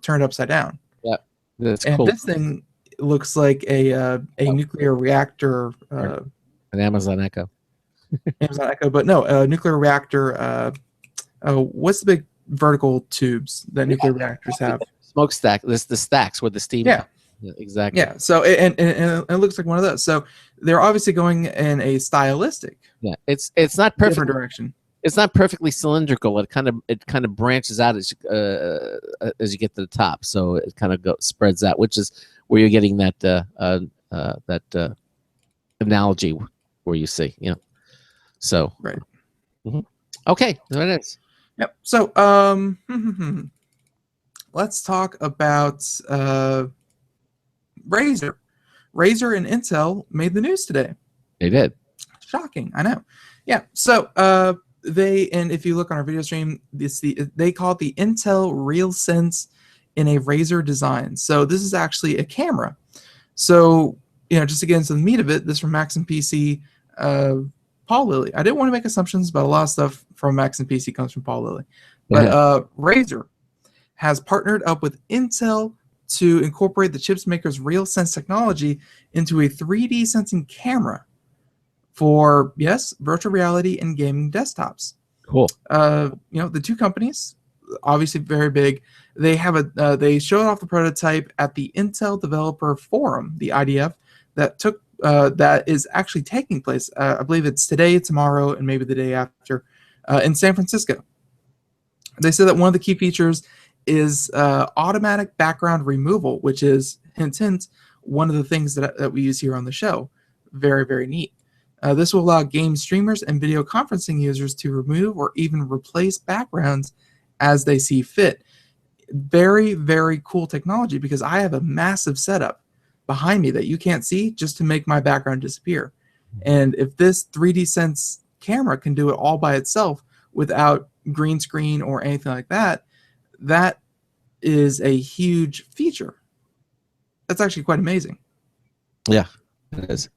turned upside down. Yeah, that's and cool. This thing looks like a nuclear reactor. An Amazon Echo. Amazon Echo, but no, a nuclear reactor. What's the big vertical tubes that nuclear reactors have? Smokestack. The stacks with the steam. Yeah. Yeah, exactly. Yeah. So and it looks like one of those. So they're obviously going in a stylistic. Yeah. It's not perfect different direction. It's not perfectly cylindrical. It kind of branches out as you get to the top. So it kind of spreads out, which is where you're getting that analogy where you see, So right. Mm-hmm. Okay, there it is. Yep. So let's talk about Razer. Razer and Intel made the news today. They did. Shocking, I know. Yeah. So and if you look on our video stream, they call it the Intel RealSense in a Razer design. So this is actually a camera. So just to get into the meat of it, this from Max and PC, Paul Lilly. I didn't want to make assumptions, but a lot of stuff from Max and PC comes from Paul Lilly. But Razer has partnered up with Intel to incorporate the chip's maker's RealSense technology into a 3D sensing camera for, yes, virtual reality and gaming desktops. Cool. The two companies, obviously very big. They have they showed off the prototype at the Intel Developer Forum, the IDF, that is actually taking place. I believe it's today, tomorrow, and maybe the day after. in San Francisco. They said that one of the key features is automatic background removal, which is, hint, hint, one of the things that we use here on the show. Very, very neat. This will allow game streamers and video conferencing users to remove or even replace backgrounds as they see fit. Very, very cool technology, because I have a massive setup behind me that you can't see just to make my background disappear. And if this 3D Sense camera can do it all by itself without green screen or anything like that, that is a huge feature. That's actually quite amazing. Yeah, it is.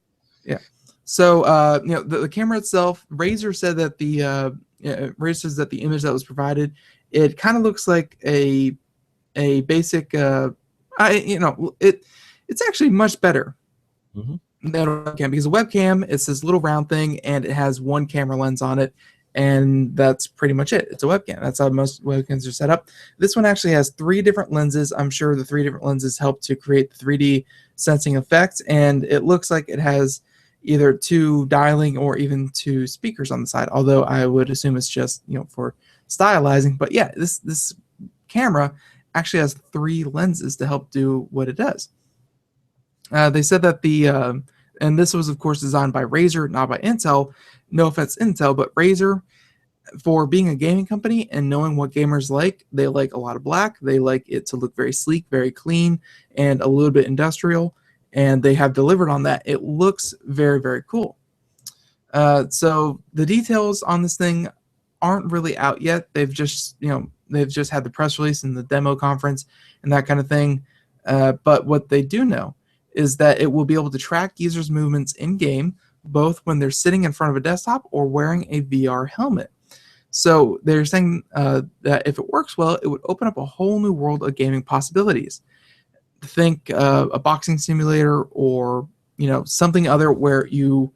Yeah. So the camera itself, Razer said that Razer says that the image that was provided, it kind of looks like a basic it's actually much better than a webcam, because a webcam, it's this little round thing and it has one camera lens on it, and that's pretty much it. It's a webcam. That's how most webcams are set up. This one actually has 3 different lenses. I'm sure the 3 different lenses help to create the 3D sensing effect, and it looks like it has either 2 dialing or even 2 speakers on the side, although I would assume it's just for stylizing. But yeah, this camera actually has 3 lenses to help do what it does. They said that and this was of course designed by Razer, not by Intel. No offense Intel, but Razer, for being a gaming company and knowing what gamers like, they like a lot of black. They like it to look very sleek, very clean, and a little bit industrial. And they have delivered on that. It looks very, very cool. So the details on this thing aren't really out yet. They've just had the press release and the demo conference and that kind of thing. But what they do know is that it will be able to track users' movements in game, both when they're sitting in front of a desktop or wearing a VR helmet. So they're saying that if it works well, it would open up a whole new world of gaming possibilities. Think a boxing simulator, or something other where you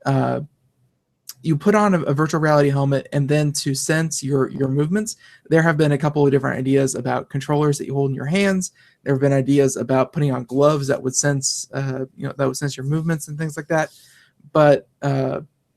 put on a virtual reality helmet, and then to sense your movements. There have been a couple of different ideas about controllers that you hold in your hands. There have been ideas about putting on gloves that would sense your movements and things like that. But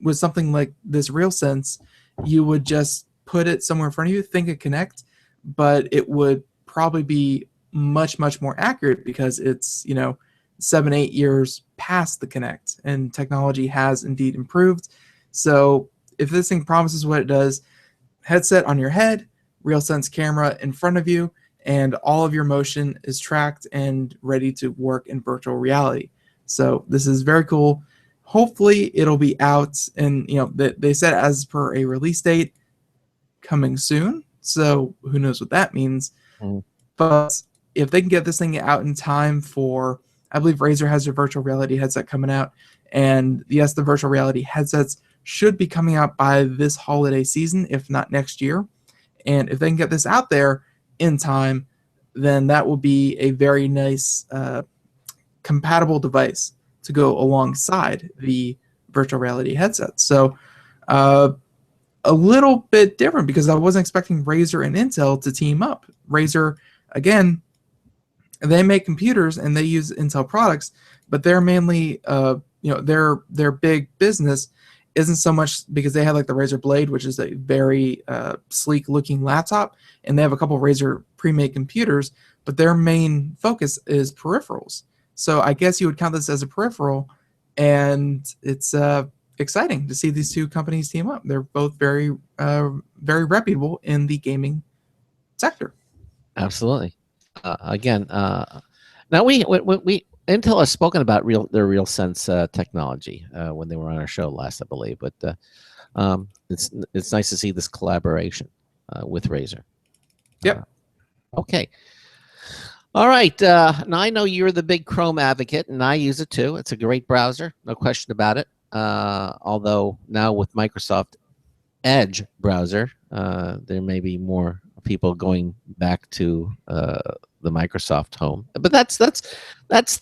with something like this RealSense, you would just put it somewhere in front of you, think it Kinect, but it would probably be much, much more accurate, because it's 7-8 years past the Kinect, and technology has indeed improved. So if this thing promises what it does, headset on your head, RealSense camera in front of you, and all of your motion is tracked and ready to work in virtual reality. So this is very cool. Hopefully it'll be out, and they said as per a release date coming soon. So who knows what that means. But if they can get this thing out in time for, I believe Razer has their virtual reality headset coming out, and yes, the virtual reality headsets should be coming out by this holiday season, if not next year. And if they can get this out there in time, then that will be a very nice compatible device to go alongside the virtual reality headset. So a little bit different, because I wasn't expecting Razer and Intel to team up. Razer, again, they make computers and they use Intel products, but they're mainly their big business isn't so much because they have like the Razer Blade, which is a very sleek looking laptop, and they have a couple of Razer pre-made computers, but their main focus is peripherals. So I guess you would count this as a peripheral, and it's exciting to see these 2 companies team up. They're both very reputable in the gaming sector. Absolutely. Again, now we Intel has spoken about their RealSense technology when they were on our show last, I believe. But it's nice to see this collaboration with Razer. Yep. Okay. All right. Now I know you're the big Chrome advocate, and I use it too. It's a great browser, no question about it. Although now with Microsoft Edge browser, there may be more people going back to the Microsoft Home, but that's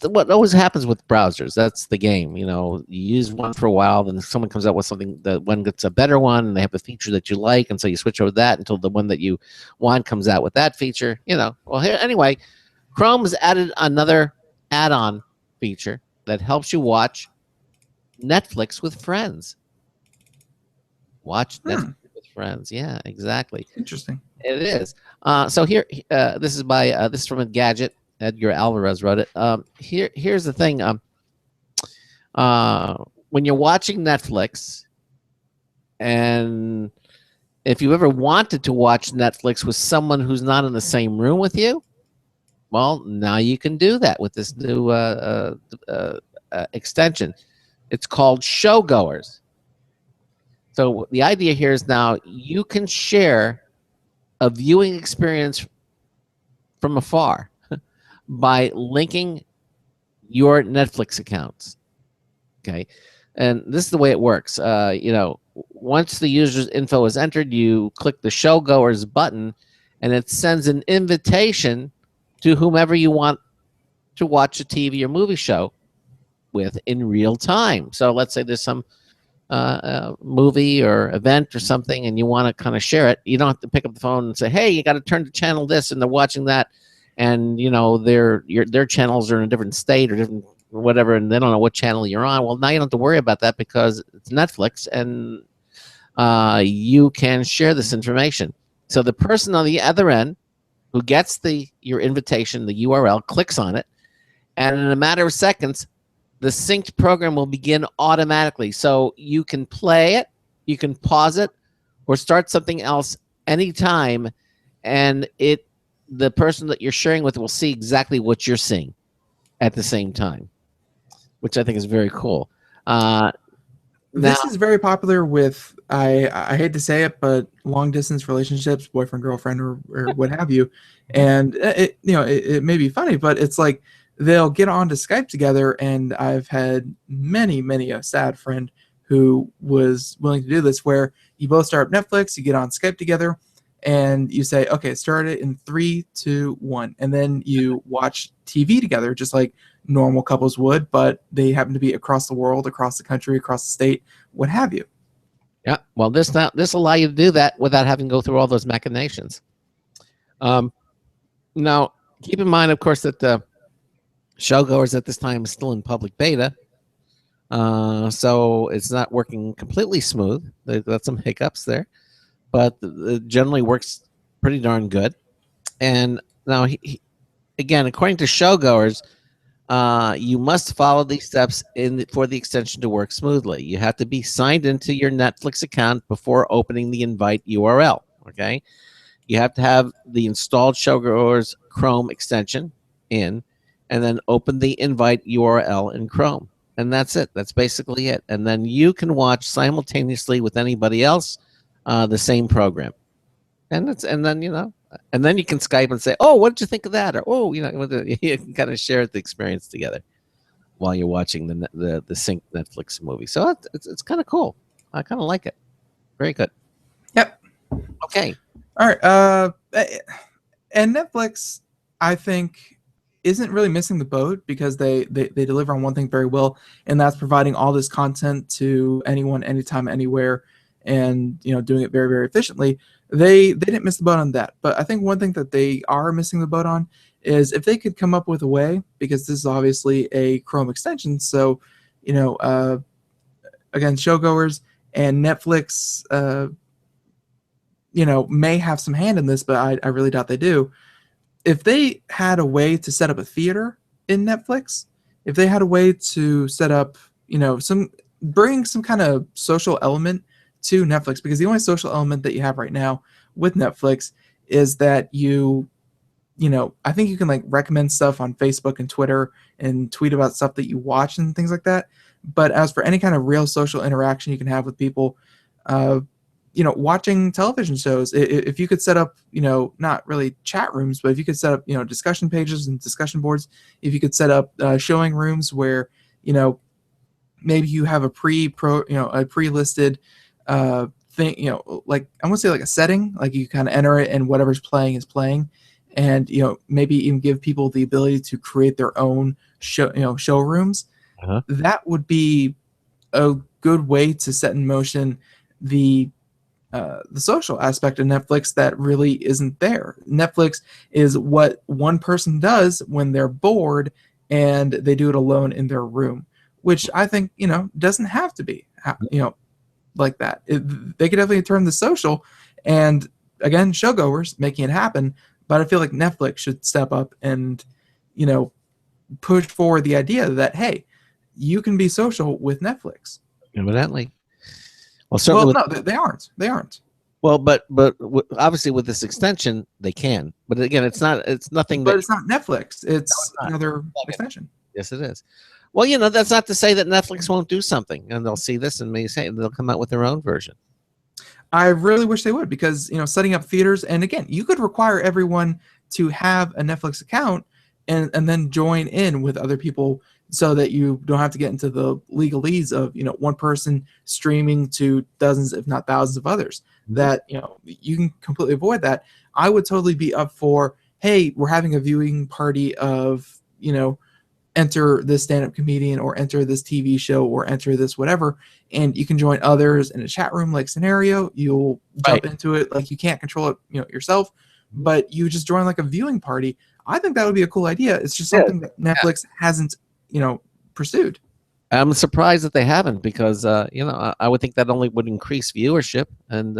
what always happens with browsers. That's the game. You use one for a while, then someone comes out with something that one gets a better one, and they have a feature that you like, and so you switch over to that until the one that you want comes out with that feature. Well, here anyway, Chrome has added another add-on feature that helps you watch Netflix with friends. Watch Netflix with friends. Yeah, exactly. Interesting. It is. So here, this is by this is from a gadget. Edgar Alvarez wrote it. Here's the thing. When you're watching Netflix, and if you ever wanted to watch Netflix with someone who's not in the same room with you, well, now you can do that with this new extension. It's called Showgoers. So the idea here is now you can share a viewing experience from afar by linking your Netflix accounts. Okay. And this is the way it works. Once the user's info is entered, you click the Showgoers button, and it sends an invitation to whomever you want to watch a TV or movie show with in real time. So let's say there's some movie or event or something, and you want to kind of share it. You don't have to pick up the phone and say, "Hey, you got to turn to channel this," and they're watching that, and their channels are in a different state or different whatever, and they don't know what channel you're on. Well, now you don't have to worry about that because it's Netflix, and you can share this information. So the person on the other end who gets your invitation, the URL, clicks on it, and in a matter of seconds, the synced program will begin automatically. So you can play it, you can pause it, or start something else anytime, and the person that you're sharing with will see exactly what you're seeing at the same time, which I think is very cool. This is very popular with, I hate to say it, but long distance relationships, boyfriend, girlfriend, or what have you. And it may be funny, but it's like they'll get onto Skype together, and I've had many a sad friend who was willing to do this, where you both start up Netflix, you get on Skype together, and you say, okay, start it in 3, 2, 1, and then you watch TV together, just like normal couples would, but they happen to be across the world, across the country, across the state, what have you. Yeah, well, this allow you to do that without having to go through all those machinations. Now, keep in mind, of course, that the Showgoers at this time is still in public beta, so it's not working completely smooth. They've got some hiccups there, but it generally works pretty darn good. And now, again, according to Showgoers, you must follow these steps for the extension to work smoothly. You have to be signed into your Netflix account before opening the invite URL. Okay, you have to have the installed Showgoers Chrome extension in, and then open the invite URL in Chrome, and that's it. That's basically it. And then you can watch simultaneously with anybody else the same program, and then you can Skype and say, "Oh, what did you think of that?" Or, "Oh, you can kind of share the experience together while you're watching the synced Netflix movie." So it's kind of cool. I kind of like it. Very good. Yep. Okay. All right. And Netflix, I think, isn't really missing the boat, because they deliver on one thing very well, and that's providing all this content to anyone, anytime, anywhere, and doing it very, very efficiently. They didn't miss the boat on that. But I think one thing that they are missing the boat on is if they could come up with a way, because this is obviously a Chrome extension, so again, Showgoers and Netflix may have some hand in this, but I really doubt they do. If they had a way to set up a theater in Netflix, if they had a way to set up, bring some kind of social element to Netflix, because the only social element that you have right now with Netflix is that I think you can like recommend stuff on Facebook and Twitter and tweet about stuff that you watch and things like that. But as for any kind of real social interaction you can have with people, watching television shows, if you could set up, not really chat rooms, but if you could set up, discussion pages and discussion boards, if you could set up showing rooms where, maybe you have a pre-listed thing, like I want to say like a setting, like you kind of enter it and whatever's playing is playing, and maybe even give people the ability to create their own showrooms. That would be a good way to set in motion the social aspect of Netflix that really isn't there. Netflix is what one person does when they're bored, and they do it alone in their room, which I think doesn't have to be. like that. They could definitely turn the social, and again, showgoers making it happen. But I feel like Netflix should step up and, push forward the idea that, hey, you can be social with Netflix. Evidently. Well, certainly. Well, no, they aren't. They aren't. Well, but obviously with this extension they can. But again, it's nothing. But it's not Netflix. It's not. another extension. Yes, it is. Well, that's not to say that Netflix won't do something, and they'll see this and maybe say they'll come out with their own version. I really wish they would, because setting up theaters, and again, you could require everyone to have a Netflix account and then join in with other people, so that you don't have to get into the legalese of one person streaming to dozens, if not thousands, of others. That you can completely avoid that. I would totally be up for, hey, we're having a viewing party of enter this stand-up comedian, or enter this TV show, or enter this whatever, and you can join others in a chat room like scenario. You'll jump into it, like you can't control it yourself, but you just join like a viewing party. I think that would be a cool idea. It's just something that Netflix hasn't pursued. I'm surprised that they haven't, because I would think that only would increase viewership and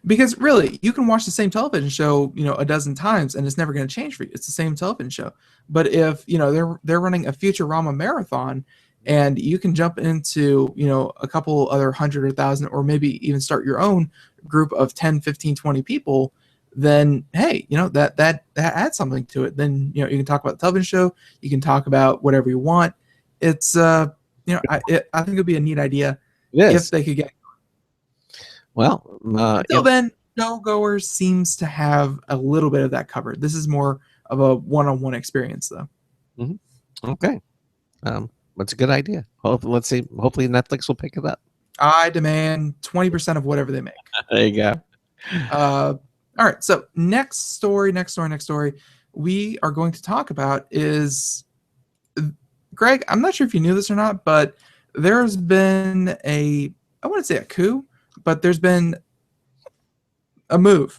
because really, you can watch the same television show a dozen times and it's never going to change for you. It's the same television show. But if they're running a Futurama marathon, and you can jump into a couple other 100 or 1,000, or maybe even start your own group of 10, 15, 20 people, then hey, that adds something to it. Then you can talk about the television show, you can talk about whatever you want. It's I think it'd be a neat idea if they could get. Well, until then, showgoers seems to have a little bit of that covered. This is more of a one-on-one experience, though. Mm-hmm. Okay, that's a good idea. Let's see. Hopefully, Netflix will pick it up. I demand 20% of whatever they make. There you go. All right. So next story we are going to talk about is, Greg, I'm not sure if you knew this or not, but there's been I wouldn't say a coup, but there's been a moving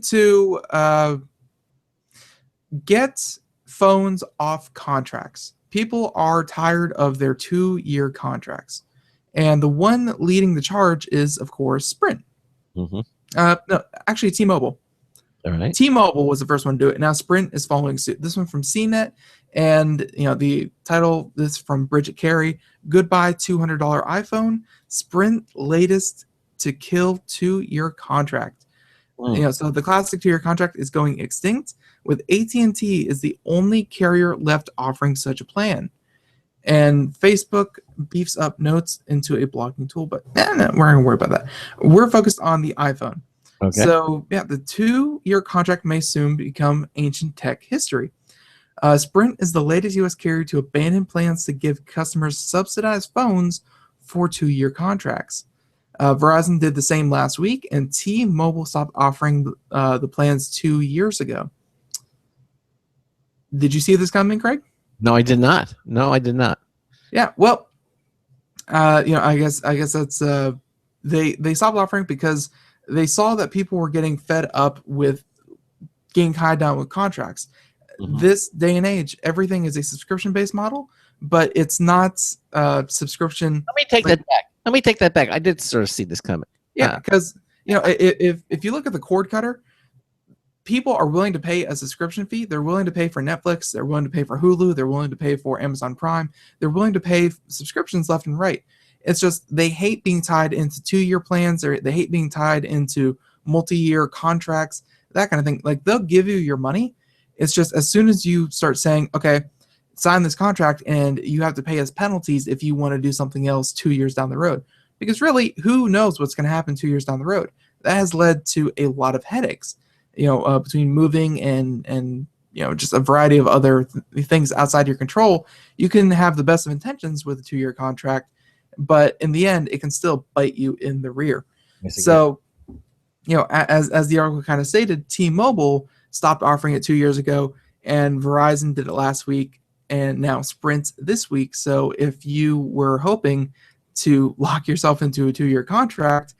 to get phones off contracts. People are tired of their 2-year contracts. And the one leading the charge is, of course, Sprint. Mm-hmm. No, actually, T-Mobile. All right. T-Mobile was the first one to do it. Now Sprint is following suit. This one from CNET, and the title, this from Bridget Carey: "Goodbye $200 iPhone. Sprint latest to kill 2-year contract." So the classic 2-year contract is going extinct, with AT&T is the only carrier left offering such a plan. And Facebook beefs up notes into a blogging tool, but we're not going to worry about that. We're focused on the iPhone. Okay. So, the 2-year contract may soon become ancient tech history. Sprint is the latest U.S. carrier to abandon plans to give customers subsidized phones for 2-year contracts. Verizon did the same last week, and T-Mobile stopped offering the plans 2 years ago. Did you see this coming, Craig? No, I did not. Yeah, well, I guess that's they stopped offering because they saw that people were getting fed up with getting tied down with contracts. Mm-hmm. This day and age, everything is a subscription-based model, but it's not subscription. Let me take that back. I did sort of see this coming. Yeah, because if you look at the cord cutter, people are willing to pay a subscription fee. They're willing to pay for Netflix. They're willing to pay for Hulu. They're willing to pay for Amazon Prime. They're willing to pay subscriptions left and right. It's just they hate being tied into 2-year plans, or they hate being tied into multi-year contracts, that kind of thing. Like, they'll give you your money. It's just as soon as you start saying, okay, sign this contract and you have to pay us penalties if you want to do something else 2 years down the road. Because really, who knows what's going to happen 2 years down the road? That has led to a lot of headaches, between moving and just a variety of other things outside your control. You can have the best of intentions with a 2-year contract, but in the end, it can still bite you in the rear. So, as the article kind of stated, T-Mobile stopped offering it 2 years ago, and Verizon did it last week, and now Sprint this week. So if you were hoping to lock yourself into a 2-year contract,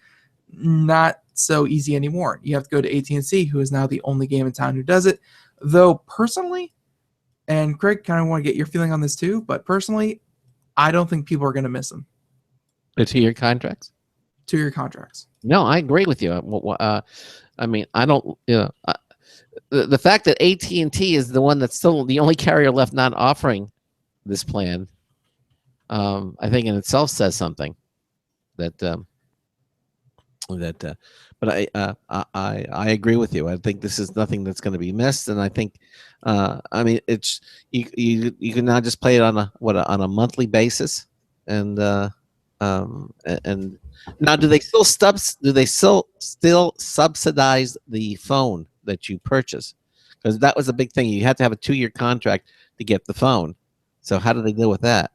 not so easy anymore. You have to go to AT&T, who is now the only game in town who does it. Though personally, and Craig, kind of want to get your feeling on this too, but personally, I don't think people are going to miss them. The 2-year contracts? 2-year contracts. No, I agree with you. I mean, I don't. The fact that AT&T is the one that's still the only carrier left not offering this plan, I think in itself says something. But I agree with you. I think this is nothing that's going to be missed, and I think, I mean, it's you can now just play it on a monthly basis, and now do they still subsidize the phone that you purchase? Because that was a big thing. You had to have a 2-year contract to get the phone. So how do they deal with that?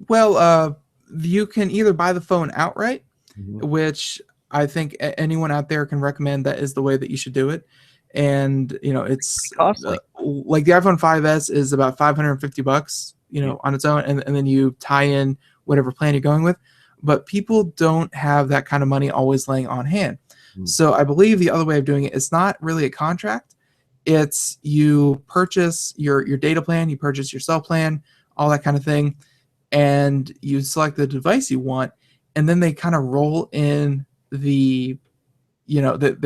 Well, you can either buy the phone outright, Mm-hmm. which I think anyone out there can recommend. That is the way that you should do it. And it's costly. Like the iPhone 5S is about $550, on its own, and then you tie in whatever plan you're going with. But people don't have that kind of money always laying on hand. Mm. So I believe the other way of doing it is not really a contract. It's you purchase your data plan, you purchase your cell plan, all that kind of thing, and you select the device you want, and then they kind of roll in they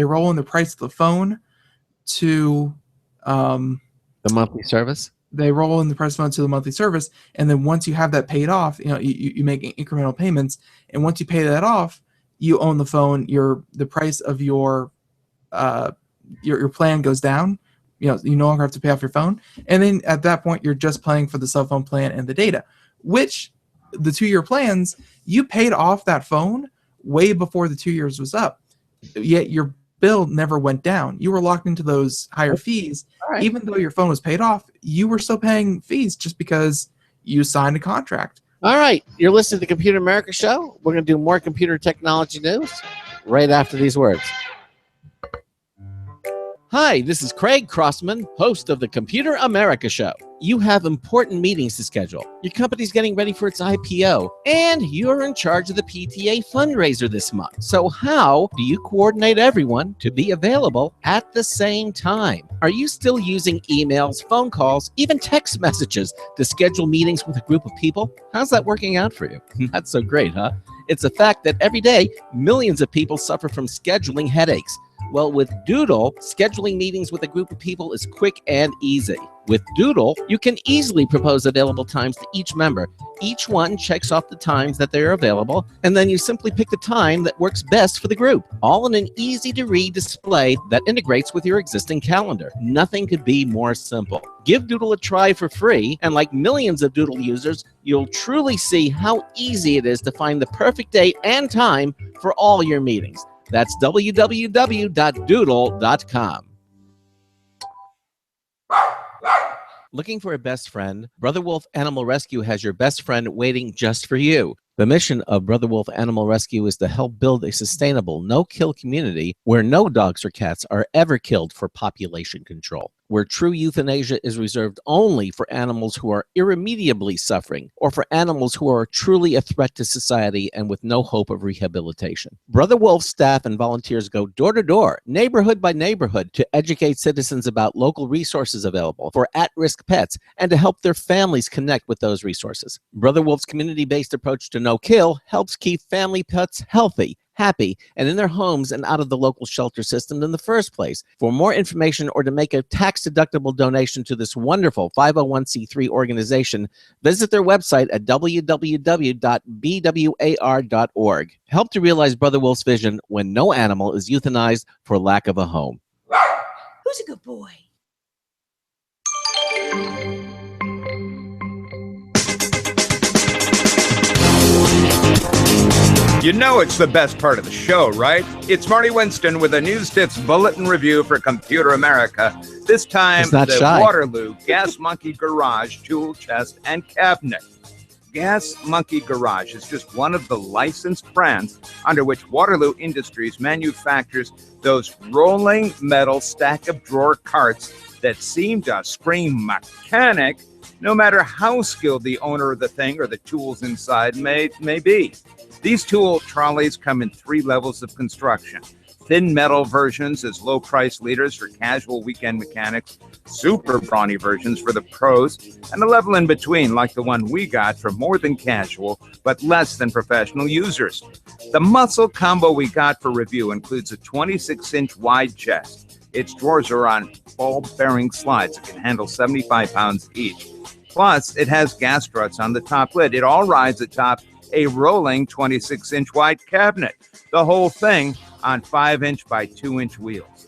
roll in the price of the phone to The monthly service? They roll in the price of the phone to the monthly service, and then once you have that paid off, you make incremental payments, and once you pay that off, you own the phone. The price of your plan goes down. You no longer have to pay off your phone, and then at that point, you're just paying for the cell phone plan and the data. Which the 2-year plans, you paid off that phone way before the 2 years was up, yet your bill never went down. You were locked into those higher fees. Right. Even though your phone was paid off, you were still paying fees just because you signed a contract. All right. You're listening to the Computer America Show. We're going to do more computer technology news right after these words. Hi, this is Craig Crossman, host of the Computer America Show. You have important meetings to schedule. Your company's getting ready for its IPO, and you're in charge of the PTA fundraiser this month. So how do you coordinate everyone to be available at the same time? Are you still using emails, phone calls, even text messages to schedule meetings with a group of people? How's that working out for you? Not so great, huh? It's a fact that every day, millions of people suffer from scheduling headaches. Well, with Doodle, scheduling meetings with a group of people is quick and easy. With Doodle, you can easily propose available times to each member. Each one checks off the times that they are available, and then you simply pick the time that works best for the group, all in an easy-to-read display that integrates with your existing calendar. Nothing could be more simple. Give Doodle a try for free, and like millions of Doodle users, you'll truly see how easy it is to find the perfect date and time for all your meetings. That's www.doodle.com. Looking for a best friend? Brother Wolf Animal Rescue has your best friend waiting just for you. The mission of Brother Wolf Animal Rescue is to help build a sustainable, no-kill community where no dogs or cats are ever killed for population control, where true euthanasia is reserved only for animals who are irremediably suffering or for animals who are truly a threat to society and with no hope of rehabilitation. Brother Wolf's staff and volunteers go door to door, neighborhood by neighborhood, to educate citizens about local resources available for at-risk pets and to help their families connect with those resources. Brother Wolf's community-based approach to no-kill helps keep family pets healthy, happy, and in their homes and out of the local shelter system in the first place. For more information or to make a tax-deductible donation to this wonderful 501c3 organization, visit their website at www.bwar.org. Help to realize Brother Wolf's vision when no animal is euthanized for lack of a home. Who's a good boy? You know it's the best part of the show, right? It's Marty Winston with a News Tips Bulletin Review for Computer America. This time, the shy. Waterloo Gas Monkey Garage Tool Chest and Cabinet. Gas Monkey Garage is just one of the licensed brands under which Waterloo Industries manufactures those rolling metal stack of drawer carts that seem to scream mechanic, no matter how skilled the owner of the thing or the tools inside may be. These tool trolleys come in 3 levels of construction. thin metal versions as low price leaders for casual weekend mechanics, super brawny versions for the pros, and a level in between like the one we got for more than casual but less than professional users. The muscle combo we got for review includes a 26-inch wide chest. Its drawers are on ball-bearing slides that can handle 75 pounds each. Plus, it has gas struts on the top lid. It all rides atop a rolling 26-inch wide cabinet. The whole thing on 5-inch by 2-inch wheels.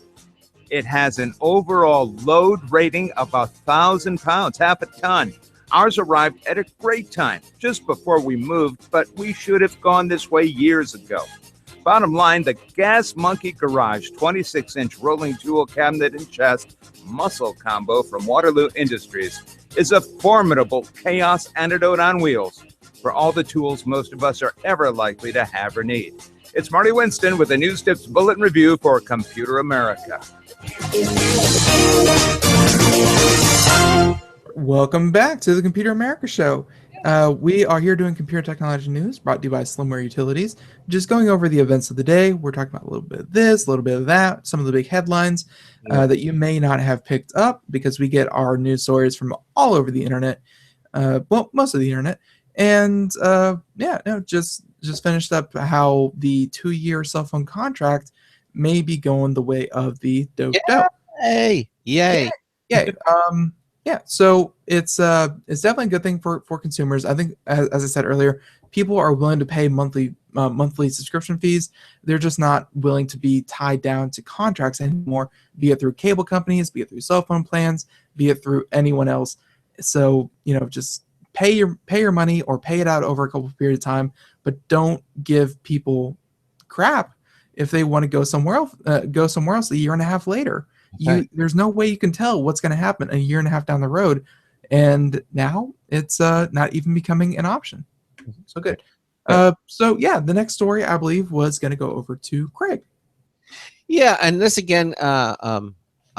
It has an overall load rating of 1,000 pounds, half a ton. Ours arrived at a great time, just before we moved, but we should have gone this way years ago. Bottom line, the Gas Monkey Garage 26-inch rolling tool cabinet and chest muscle combo from Waterloo Industries is a formidable chaos antidote on wheels for all the tools most of us are ever likely to have or need. It's Marty Winston with the News Tips Bulletin Review for Computer America. Welcome back to the Computer America Show. We are here doing computer technology news brought to you by Slimware Utilities. Just going over the events of the day. We're talking about a little bit of this, a little bit of that, some of the big headlines that you may not have picked up because we get our news stories from all over the internet. Well, most of the internet. And just finished up how the 2-year cell phone contract may be going the way of the dope. Yay! Yay! So it's definitely a good thing for consumers. I think, as I said earlier, people are willing to pay monthly subscription fees. They're just not willing to be tied down to contracts anymore, be it through cable companies, be it through cell phone plans, be it through anyone else. So, just pay your money or pay it out over a couple of period of time, but don't give people crap if they want to go somewhere else a year and a half later. Okay. There's no way you can tell what's going to happen a year and a half down the road, and now it's not even becoming an option. So good. The next story I believe was going to go over to Craig. Yeah, and this again,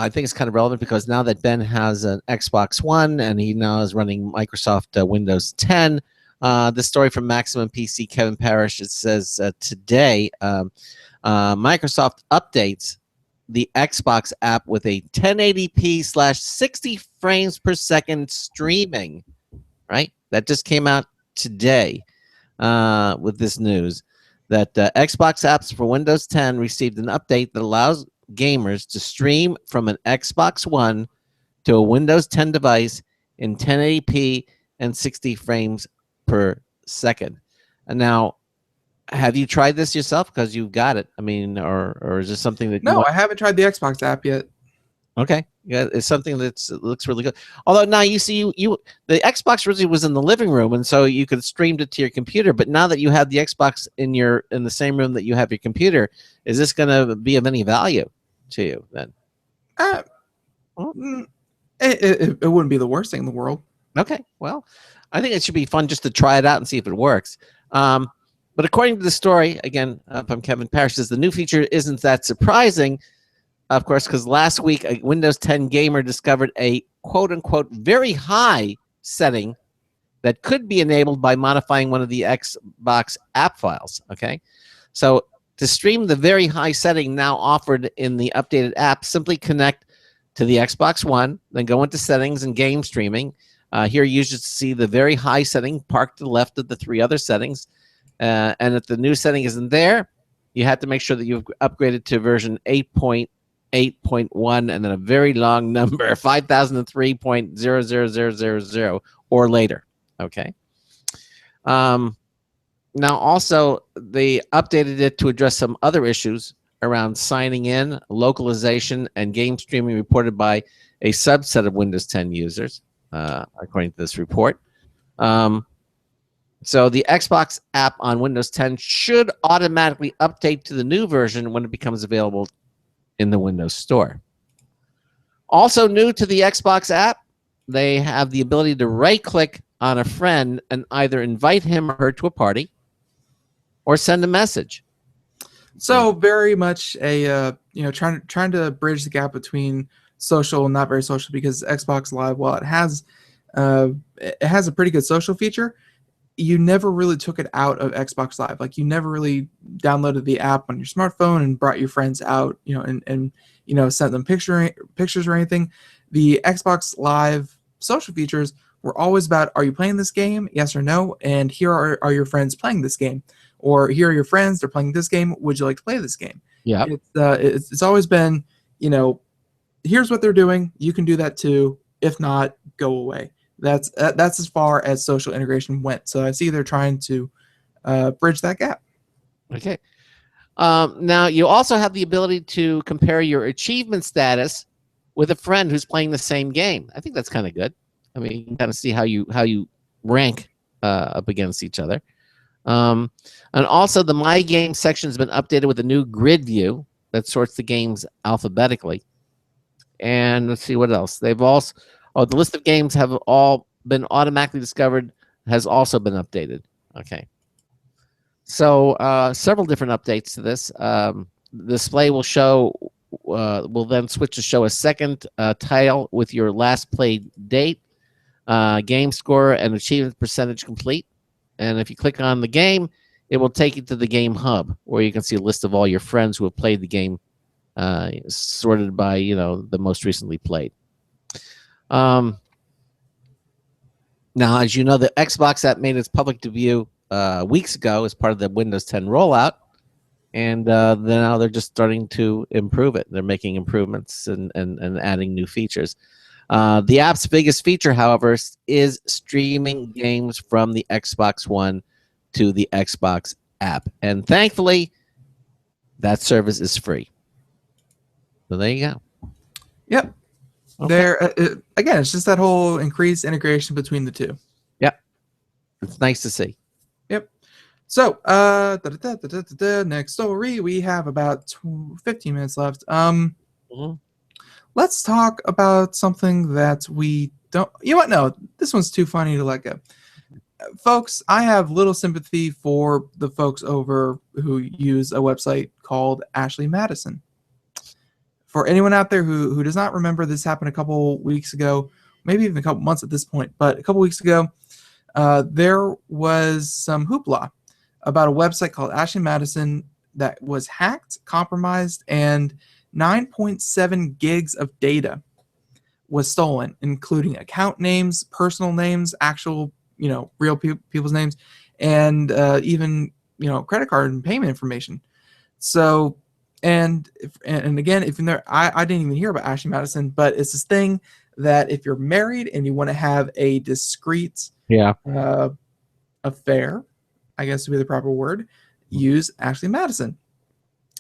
I think it's kind of relevant because now that Ben has an Xbox One and he now is running Microsoft Windows 10, the story from Maximum PC, Kevin Parrish, it says today, Microsoft updates the Xbox app with a 1080p/60 frames per second streaming, right? That just came out today with this news that Xbox apps for Windows 10 received an update that allows gamers to stream from an Xbox One to a Windows 10 device in 1080p and 60 frames per second. And now, have you tried this yourself? Because you've got it. I mean, or is this something that? No, I haven't tried the Xbox app yet. Okay, yeah, it's something that looks really good. Although now you see, the Xbox originally was in the living room, and so you could stream it to your computer. But now that you have the Xbox in the same room that you have your computer, is this going to be of any value to you then? It wouldn't be the worst thing in the world. Okay, well, I think it should be fun just to try it out and see if it works. But according to the story, again, from Kevin Parrish, says the new feature isn't that surprising, of course, because last week a Windows 10 gamer discovered a quote-unquote very high setting that could be enabled by modifying one of the Xbox app files, okay? So to stream the very high setting now offered in the updated app, simply connect to the Xbox One, then go into settings and game streaming. Here you usually see the very high setting parked to the left of the 3 other settings. And if the new setting isn't there, you have to make sure that you've upgraded to version 8.8.1 and then a very long number, 5003.00000 or later. Okay. Now, also, they updated it to address some other issues around signing in, localization, and game streaming reported by a subset of Windows 10 users, according to this report. So the Xbox app on Windows 10 should automatically update to the new version when it becomes available in the Windows Store. Also new to the Xbox app, they have the ability to right-click on a friend and either invite him or her to a party or send a message. So very much a trying to bridge the gap between social and not very social, because Xbox Live, while it has a pretty good social feature, you never really took it out of Xbox Live. Like you never really downloaded the app on your smartphone and brought your friends out, and sent them pictures or anything. The Xbox Live social features were always about, are you playing this game? Yes or no? And here are your friends playing this game. Or here are your friends, they're playing this game. Would you like to play this game? Yeah. It's always been, here's what they're doing. You can do that too. If not, go away. That's as far as social integration went. So I see they're trying to bridge that gap. Okay. Now, you also have the ability to compare your achievement status with a friend who's playing the same game. I think that's kind of good. I mean, you can kind of see how you rank up against each other. And also, the My Game section has been updated with a new grid view that sorts the games alphabetically. And let's see what else. They've also... the list of games have all been automatically discovered has also been updated. Okay. So several different updates to this. The display will then switch to show a second tile with your last played date, game score, and achievement percentage complete. And if you click on the game, it will take you to the game hub, where you can see a list of all your friends who have played the game, sorted by the most recently played. Now, as you know, the Xbox app made its public debut weeks ago as part of the Windows 10 rollout, and now they're just starting to improve it. They're making improvements and adding new features. The app's biggest feature, however, is streaming games from the Xbox One to the Xbox app, and thankfully, that service is free. So there you go. Yep. Okay. There again, it's just that whole increased integration between the two. Yep, it's nice to see. Yep. So, next story, we have about 15 minutes left. Let's talk about something that we don't. You know what? No, this one's too funny to let go. Folks, I have little sympathy for the folks over who use a website called Ashley Madison. For anyone out there who does not remember, this happened a couple weeks ago, maybe even a couple months at this point, but a couple weeks ago, there was some hoopla about a website called Ashley Madison that was hacked, compromised, and 9.7 gigs of data was stolen, including account names, personal names, actual, real people's names, and even, credit card and payment information. So, and again, if you're there, I didn't even hear about Ashley Madison, but it's this thing that if you're married and you want to have a discreet affair, I guess would be the proper word, use Ashley Madison.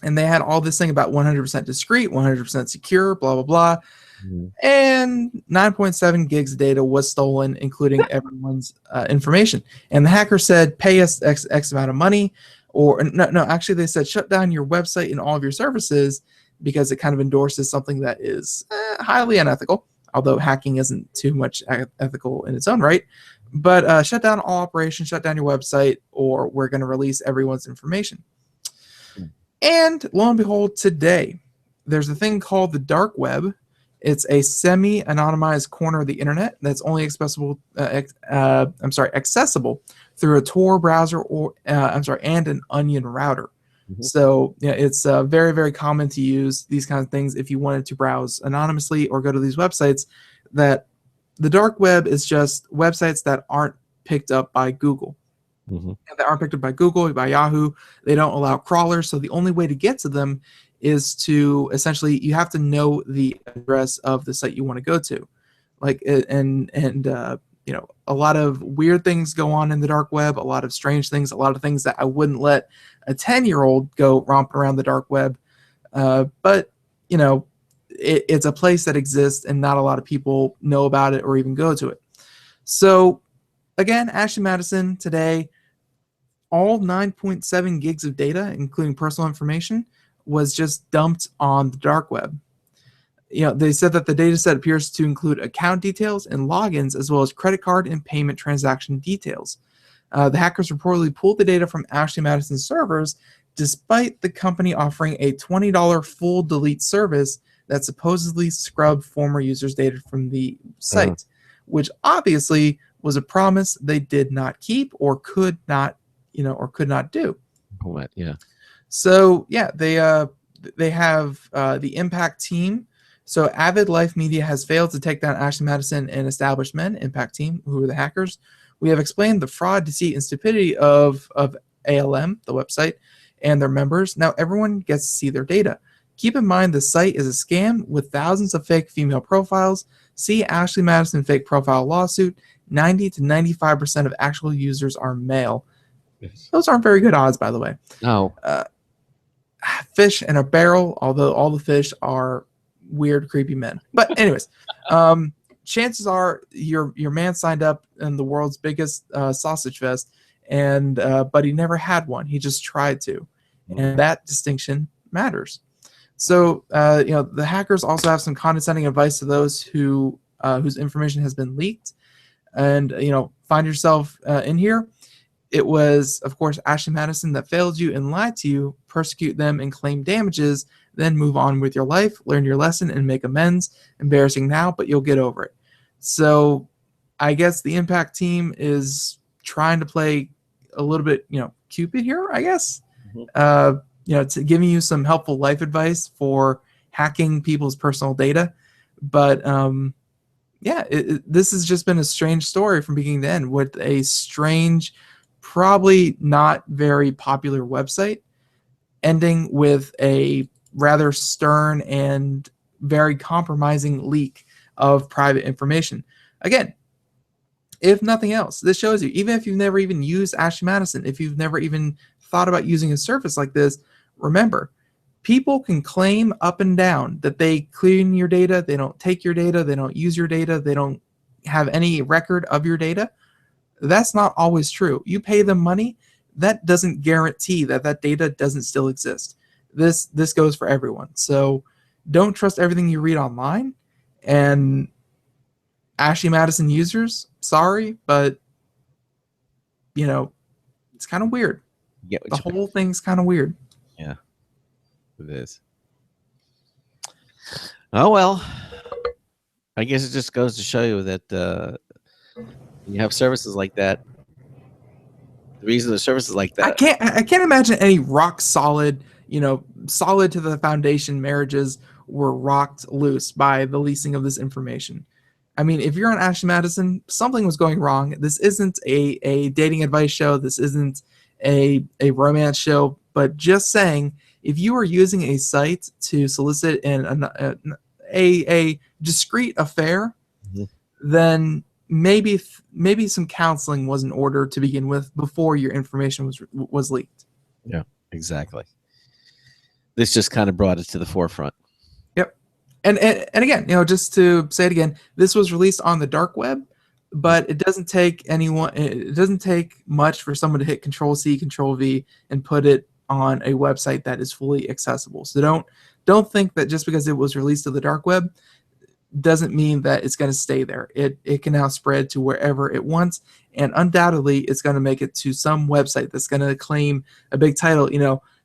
And they had all this thing about 100% discreet, 100% secure, blah, blah, blah. And 9.7 gigs of data was stolen, including everyone's information. And the hacker said, pay us X amount of money. Or no, actually they said shut down your website and all of your services, because it kind of endorses something that is highly unethical, although hacking isn't too much ethical in its own right. But shut down all operations, shut down your website, or we're going to release everyone's information. And lo and behold, today, there's a thing called the dark web. It's a semi-anonymized corner of the internet that's only accessible through a Tor browser and an Onion router. So it's very, very common to use these kinds of things if you wanted to browse anonymously or go to these websites. That the dark web is just websites that aren't picked up by Google. That aren't picked up by Google, by Yahoo. They don't allow crawlers, so the only way to get to them is to essentially you have to know the address of the site you want to go to. A lot of weird things go on in the dark web, a lot of strange things, a lot of things that I wouldn't let a 10-year-old go romping around the dark web. But it's a place that exists and not a lot of people know about it or even go to it. So again, Ashley Madison today, all 9.7 gigs of data, including personal information, was just dumped on the dark web. They said that the data set appears to include account details and logins, as well as credit card and payment transaction details. The hackers reportedly pulled the data from Ashley Madison's servers, despite the company offering a $20 full delete service that supposedly scrubbed former users' data from the site, which obviously was a promise they did not keep or could not, do. What? Yeah. So yeah, they have the Impact team. So Avid Life Media has failed to take down Ashley Madison and Established Men. Impact team, who are the hackers. We have explained the fraud, deceit, and stupidity of ALM, the website, and their members. Now everyone gets to see their data. Keep in mind the site is a scam with thousands of fake female profiles. See Ashley Madison fake profile lawsuit. 90 to 95% of actual users are male. Yes. Those aren't very good odds, by the way. No. Fish in a barrel, although all the fish are weird, creepy men. But anyways, chances are your man signed up in the world's biggest sausage fest, and but he never had one. He just tried to, and that distinction matters. So the hackers also have some condescending advice to those who whose information has been leaked, and find yourself in here. It was, of course, Ashley Madison that failed you and lied to you. Persecute them and claim damages, then move on with your life, learn your lesson, and make amends. Embarrassing now, but you'll get over it. So I guess the Impact team is trying to play a little bit, Cupid here, I guess. To giving you some helpful life advice for hacking people's personal data. But this has just been a strange story from beginning to end with a strange, probably not very popular website ending with a rather stern and very compromising leak of private information. Again, if nothing else, this shows you, even if you've never even used Ashley Madison, if you've never even thought about using a service like this, remember, people can claim up and down that they clean your data, they don't take your data, they don't use your data, they don't have any record of your data. That's not always true. You pay them money, that doesn't guarantee that data doesn't still exist. This goes for everyone. So don't trust everything you read online. And Ashley Madison users, sorry, but it's kind of weird. The whole thing's kind of weird. Yeah, it is. Oh well, I guess it just goes to show you that you have services like that. The reason the services like that, I can't imagine any rock solid, solid to the foundation marriages were rocked loose by the leasing of this information. I mean, if you're on Ashley Madison, something was going wrong. This isn't a dating advice show. This isn't a romance show. But just saying, if you are using a site to solicit a discreet affair, then maybe some counseling was in order to begin with before your information was leaked. Yeah, exactly. This just kind of brought it to the forefront. Yep. And again, just to say it again, this was released on the dark web, but it doesn't take much for someone to hit Control-C, Control-V, and put it on a website that is fully accessible. So don't think that just because it was released to the dark web doesn't mean that it's going to stay there. It can now spread to wherever it wants, and undoubtedly it's going to make it to some website that's going to claim a big title.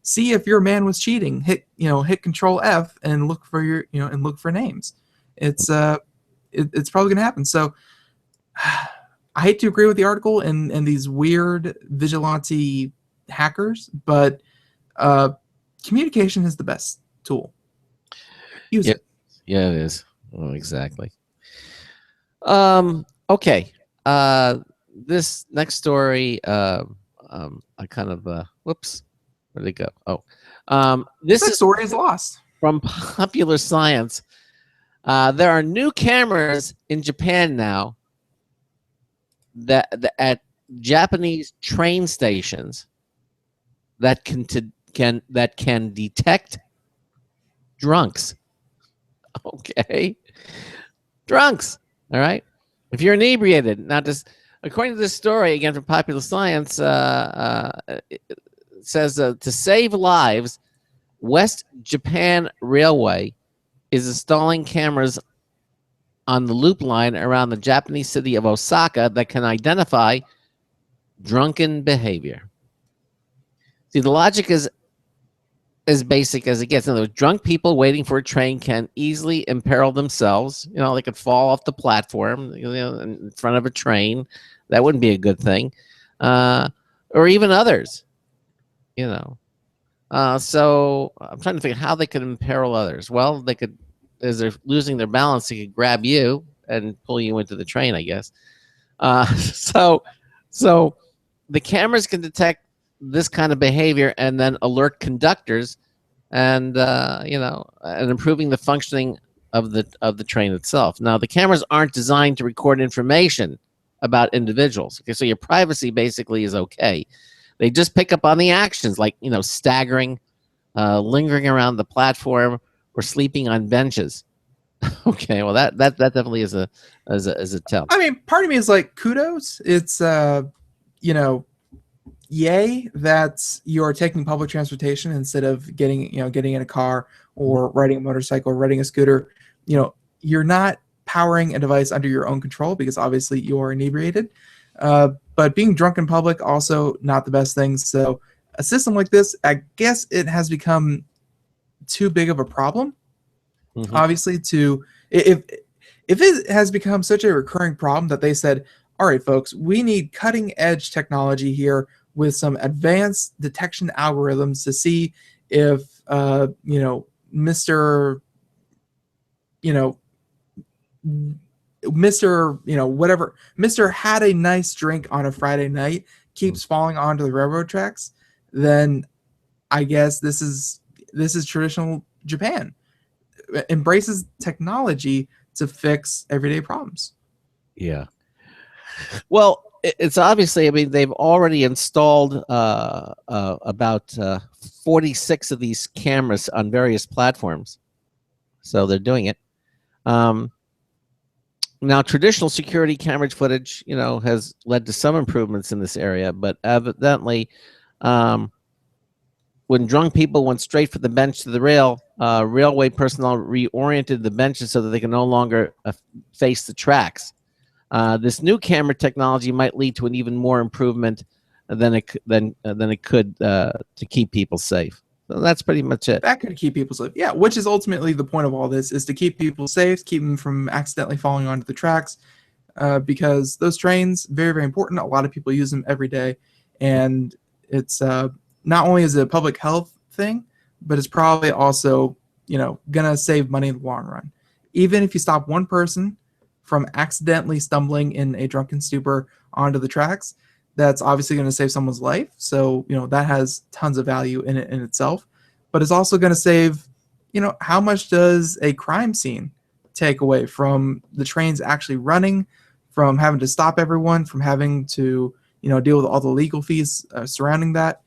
See if your man was cheating. Hit Control F and look for and look for names. It's probably going to happen. So I hate to agree with the article and these weird vigilante hackers, but communication is the best tool. Use it. Yeah, it is. Oh, exactly. Okay. This next story, I kind of whoops. Where'd it go? Oh, this story is lost from Popular Science. There are new cameras in Japan now that at Japanese train stations that can detect drunks. Okay, drunks. All right. If you're inebriated, now just according to this story again from Popular Science, it says to save lives, West Japan Railway is installing cameras on the loop line around the Japanese city of Osaka that can identify drunken behavior. See, the logic is as basic as it gets. In other words, drunk people waiting for a train can easily imperil themselves. You know, they could fall off the platform, you know, in front of a train. That wouldn't be a good thing. Or even others, you know. So I'm trying to think how they could imperil others. Well, they could, as they're losing their balance, they could grab you and pull you into the train, I guess. So the cameras can detect this kind of behavior and then alert conductors, and you know, and improving the functioning of the train itself. Now, the cameras aren't designed to record information about individuals. Okay, so your privacy basically is okay. They just pick up on the actions, like, you know, staggering, lingering around the platform, or sleeping on benches. Okay, well that definitely is a tell. I mean, part of me is like, kudos. It's you know, yay that you're taking public transportation instead of getting in a car or riding a motorcycle or riding a scooter. You know, you're not powering a device under your own control because obviously you're inebriated. But being drunk in public, also not the best thing. So a system like this, I guess it has become too big of a problem. Obviously, if it has become such a recurring problem that they said, all right, folks, we need cutting edge technology here with some advanced detection algorithms to see if you know, Mr. you know, whatever, Mr. had a nice drink on a Friday night keeps falling onto the railroad tracks, then I guess this is traditional Japan. It embraces technology to fix everyday problems. Yeah. Well, it's obviously, I mean, they've already installed about 46 of these cameras on various platforms. So they're doing it. Now, traditional security camera footage, you know, has led to some improvements in this area, but evidently, when drunk people went straight from the bench to the rail, railway personnel reoriented the benches so that they can no longer face the tracks. This new camera technology might lead to an even more improvement than it could to keep people safe. So that's pretty much it. That could keep people safe. Yeah, which is ultimately the point of all this, is to keep people safe, keep them from accidentally falling onto the tracks, because those trains, very, very important. A lot of people use them every day, and it's not only is it a public health thing, but it's probably also, you know, gonna save money in the long run. Even if you stop one person from accidentally stumbling in a drunken stupor onto the tracks, that's obviously going to save someone's life. So, you know, that has tons of value in it in itself, but it's also going to save, you know, how much does a crime scene take away from the trains actually running, from having to stop everyone, from having to, you know, deal with all the legal fees surrounding that.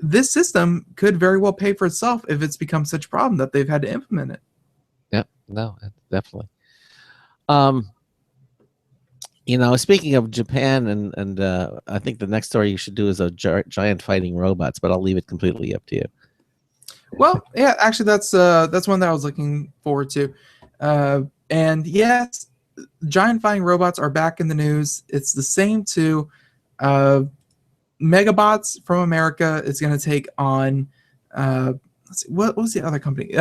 This system could very well pay for itself if it's become such a problem that they've had to implement it. Yeah, no, definitely. You know, speaking of Japan, and I think the next story you should do is a giant fighting robots, but I'll leave it completely up to you. Well, yeah, actually, that's one that I was looking forward to. And yes, giant fighting robots are back in the news. It's the same too. Megabots from America is going to take on. Let's see, what was the other company?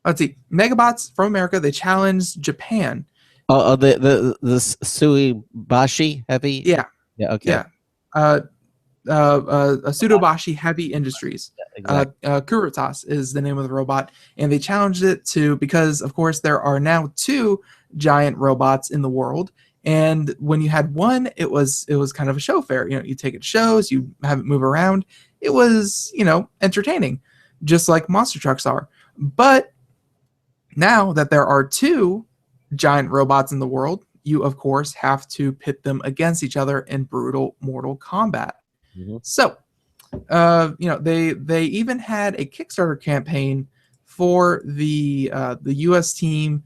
Let's see, Megabots from America. They challenged Japan. Oh, the Suibashi heavy. Yeah. Yeah. Okay. Yeah. Pseudobashi Heavy Industries. Yeah, exactly. Kuritas is the name of the robot, and they challenged it to, because of course there are now 2 giant robots in the world, and when you had one, it was kind of a show fair. You know, you take it to shows, you have it move around. It was, you know, entertaining, just like monster trucks are. But now that there are 2 giant robots in the world, you of course have to pit them against each other in brutal mortal combat. So, you know, they even had a Kickstarter campaign for the U.S. team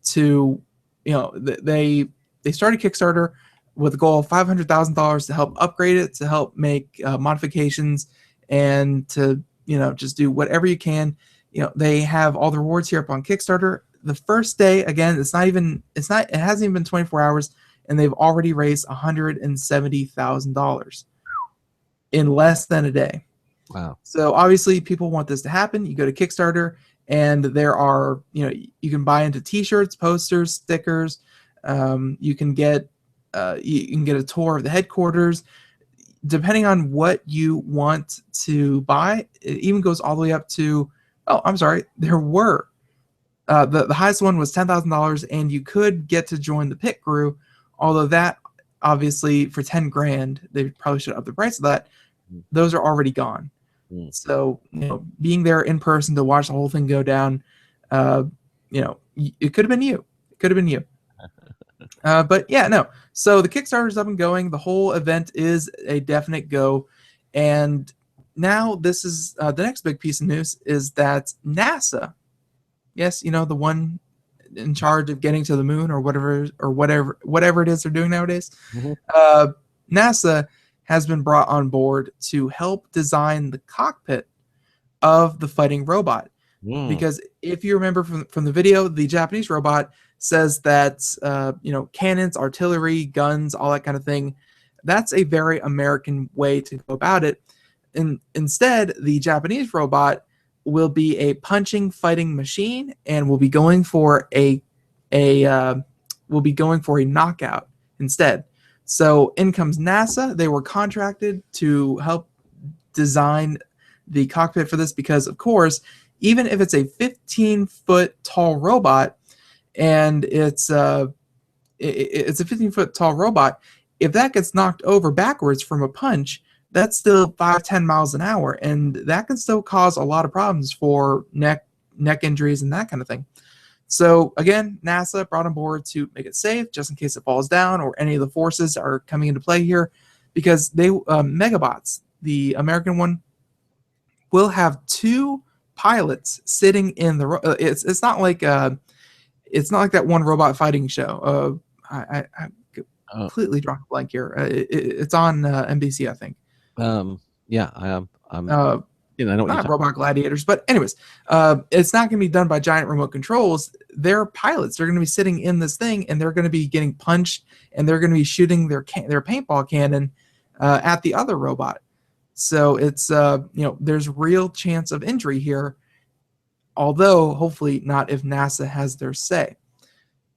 to, you know, they started Kickstarter with a goal of $500,000 to help upgrade it, to help make modifications, and to, you know, just do whatever you can. You know, they have all the rewards here up on Kickstarter. The first day, again, it hasn't even been 24 hours, and they've already raised $170,000 in less than a day. Wow. So obviously people want this to happen. You go to Kickstarter, and there are, you can buy into T-shirts, posters, stickers. You can get a tour of the headquarters. Depending on what you want to buy, it even goes all the way up to, oh, I'm sorry, there were the highest one was $10,000, and you could get to join the pit crew. Although that, obviously, for 10 grand, they probably should up the price of that. Those are already gone. So, being there in person to watch the whole thing go down, it could have been you. It could have been you. But yeah, no. So the Kickstarter's up and going. The whole event is a definite go. And now this is the next big piece of news is that NASA, yes, the one in charge of getting to the moon or whatever it is they're doing nowadays. NASA has been brought on board to help design the cockpit of the fighting robot. Because if you remember from the video, the Japanese robot says that cannons, artillery, guns, all that kind of thing, that's a very American way to go about it. And instead, the Japanese robot will be a punching fighting machine and will be going for a knockout instead. So in comes NASA. They were contracted to help design the cockpit for this because, of course, even if it's a 15-foot tall robot and it's a 15-foot tall robot, if that gets knocked over backwards from a punch, that's still 5-10 miles an hour, and that can still cause a lot of problems for neck injuries and that kind of thing. So again, NASA brought on board to make it safe, just in case it falls down or any of the forces are coming into play here, because they Megabots, the American one, will have 2 pilots sitting in the. It's not like that one robot fighting show. I completely drawn a blank here. It's on NBC, I think. Yeah, I'm. I know not robot gladiators, but anyways, it's not going to be done by giant remote controls. They're pilots. They're going to be sitting in this thing, and they're going to be getting punched, and they're going to be shooting their paintball cannon at the other robot. So it's there's real chance of injury here, although hopefully not if NASA has their say.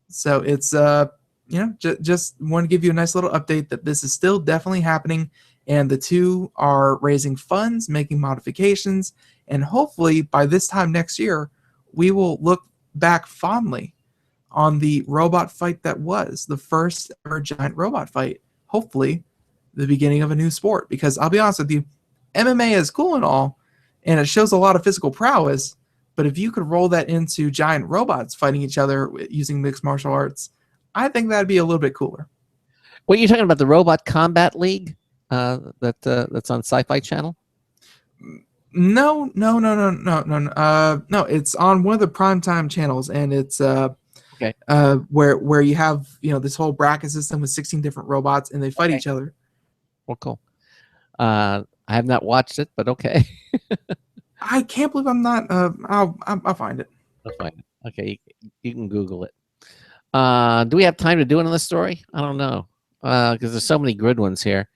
So it's just want to give you a nice little update that this is still definitely happening. And the 2 are raising funds, making modifications, and hopefully by this time next year, we will look back fondly on the robot fight that was the first ever giant robot fight. Hopefully, the beginning of a new sport. Because I'll be honest with you, MMA is cool and all, and it shows a lot of physical prowess. But if you could roll that into giant robots fighting each other using mixed martial arts, I think that'd be a little bit cooler. What are you talking about? The Robot Combat League? That's on Sci-Fi Channel? No. It's on one of the primetime channels, and it's okay. Where you have this whole bracket system with 16 different robots, and they fight each other. Well, cool. I have not watched it, but okay. I can't believe I'm not. I'll find it. I'll find it. Okay, you can Google it. Do we have time to do another story? I don't know, because there's so many good ones here.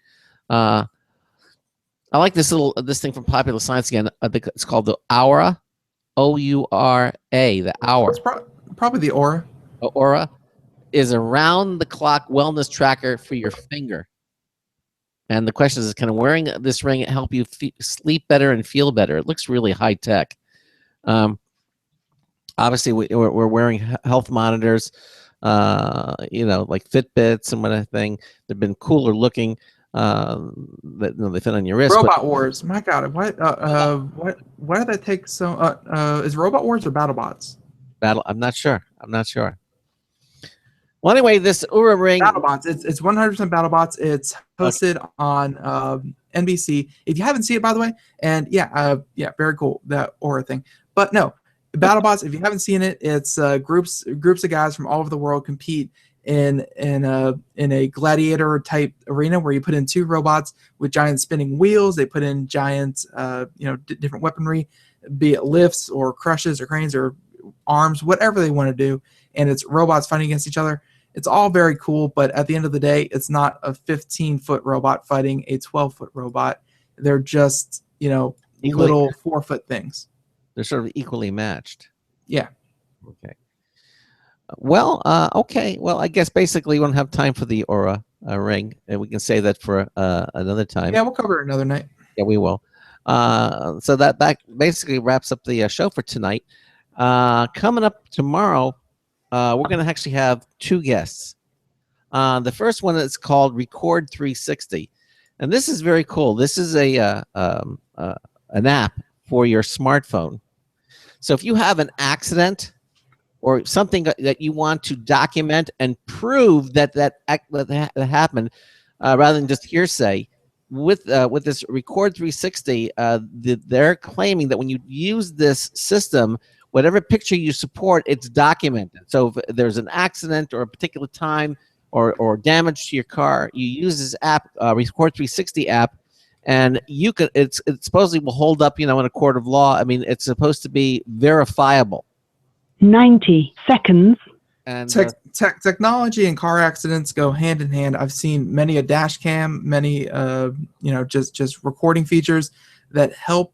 I like this thing from Popular Science again. I think it's called the Aura, O-U-R-A. The Aura. It's probably the Aura. Aura is a round-the-clock wellness tracker for your finger. And the question is, can wearing this ring help you sleep better and feel better? It looks really high tech. Obviously, we're wearing health monitors, like Fitbits and whatever thing. They've been cooler looking. That they fit on your wrist. Robot Wars. My God, why did that take so? Is Robot Wars or BattleBots? I'm not sure. Well, anyway, this Aura ring. BattleBots. It's 100% BattleBots. It's hosted on NBC. If you haven't seen it, by the way, and very cool, that Aura thing. But no, BattleBots. If you haven't seen it, it's groups of guys from all over the world compete in a gladiator type arena where you put in 2 robots with giant spinning wheels. They put in giant different weaponry, be it lifts or crushes or cranes or arms, whatever they want to do, and it's robots fighting against each other. It's all very cool, but at the end of the day, it's not a 15-foot robot fighting a 12-foot robot. They're just Equally- little 4-foot things. They're sort of equally matched. Yeah. Okay. Well, okay. Well, I guess basically we don't have time for the Aura ring, and we can say that for another time. Yeah, we'll cover it another night. Yeah, we will. So that basically wraps up the show for tonight. Coming up tomorrow, we're going to actually have 2 guests. The first one is called Record 360, and this is very cool. This is an app for your smartphone. So if you have an accident or something that you want to document and prove that happened, rather than just hearsay, with this Record 360, they're claiming that when you use this system, whatever picture you support, it's documented. So if there's an accident or a particular time or damage to your car, you use this app, Record 360 app, and you could it supposedly will hold up, in a court of law. I mean, it's supposed to be verifiable. 90 seconds. And Technology and car accidents go hand in hand. I've seen many a dash cam, many just recording features that help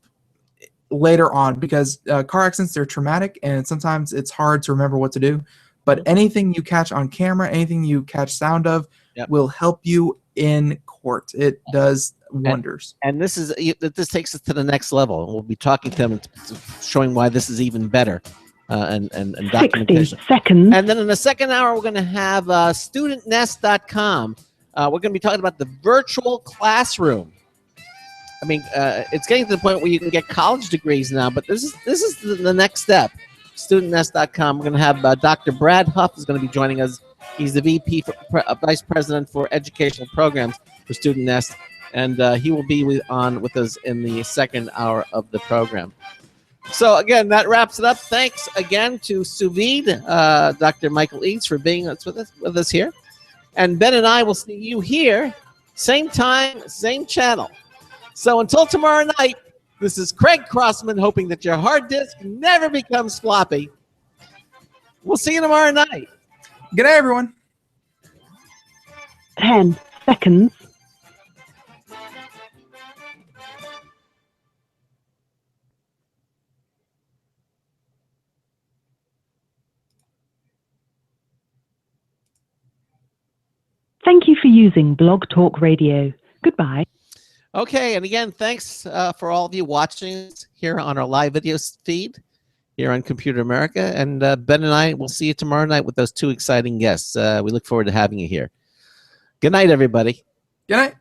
later on, because car accidents, they're traumatic and sometimes it's hard to remember what to do. But anything you catch on camera, anything you catch sound of, will help you in court. It does wonders. And this takes us to the next level. We'll be talking to them and showing why this is even better. And documentation. 60 seconds. And then in the second hour, we're going to have studentnest.com. We're going to be talking about the virtual classroom. I mean, it's getting to the point where you can get college degrees now, but this is the next step. Studentnest.com. We're going to have Dr. Brad Huff is going to be joining us. He's the VP, Vice President for Educational Programs for Student Nest, and he will be with us in the second hour of the program. So again, that wraps it up. Thanks again to SousVide, Dr. Michael Eads, for being with us here. And Ben and I will see you here, same time, same channel. So until tomorrow night, this is Craig Crossman, hoping that your hard disk never becomes floppy. We'll see you tomorrow night. Good day, everyone. 10 seconds. Thank you for using Blog Talk Radio. Goodbye. Okay, and again, thanks for all of you watching here on our live video feed here on Computer America. And Ben and I will see you tomorrow night with those 2 exciting guests. We look forward to having you here. Good night, everybody. Good night.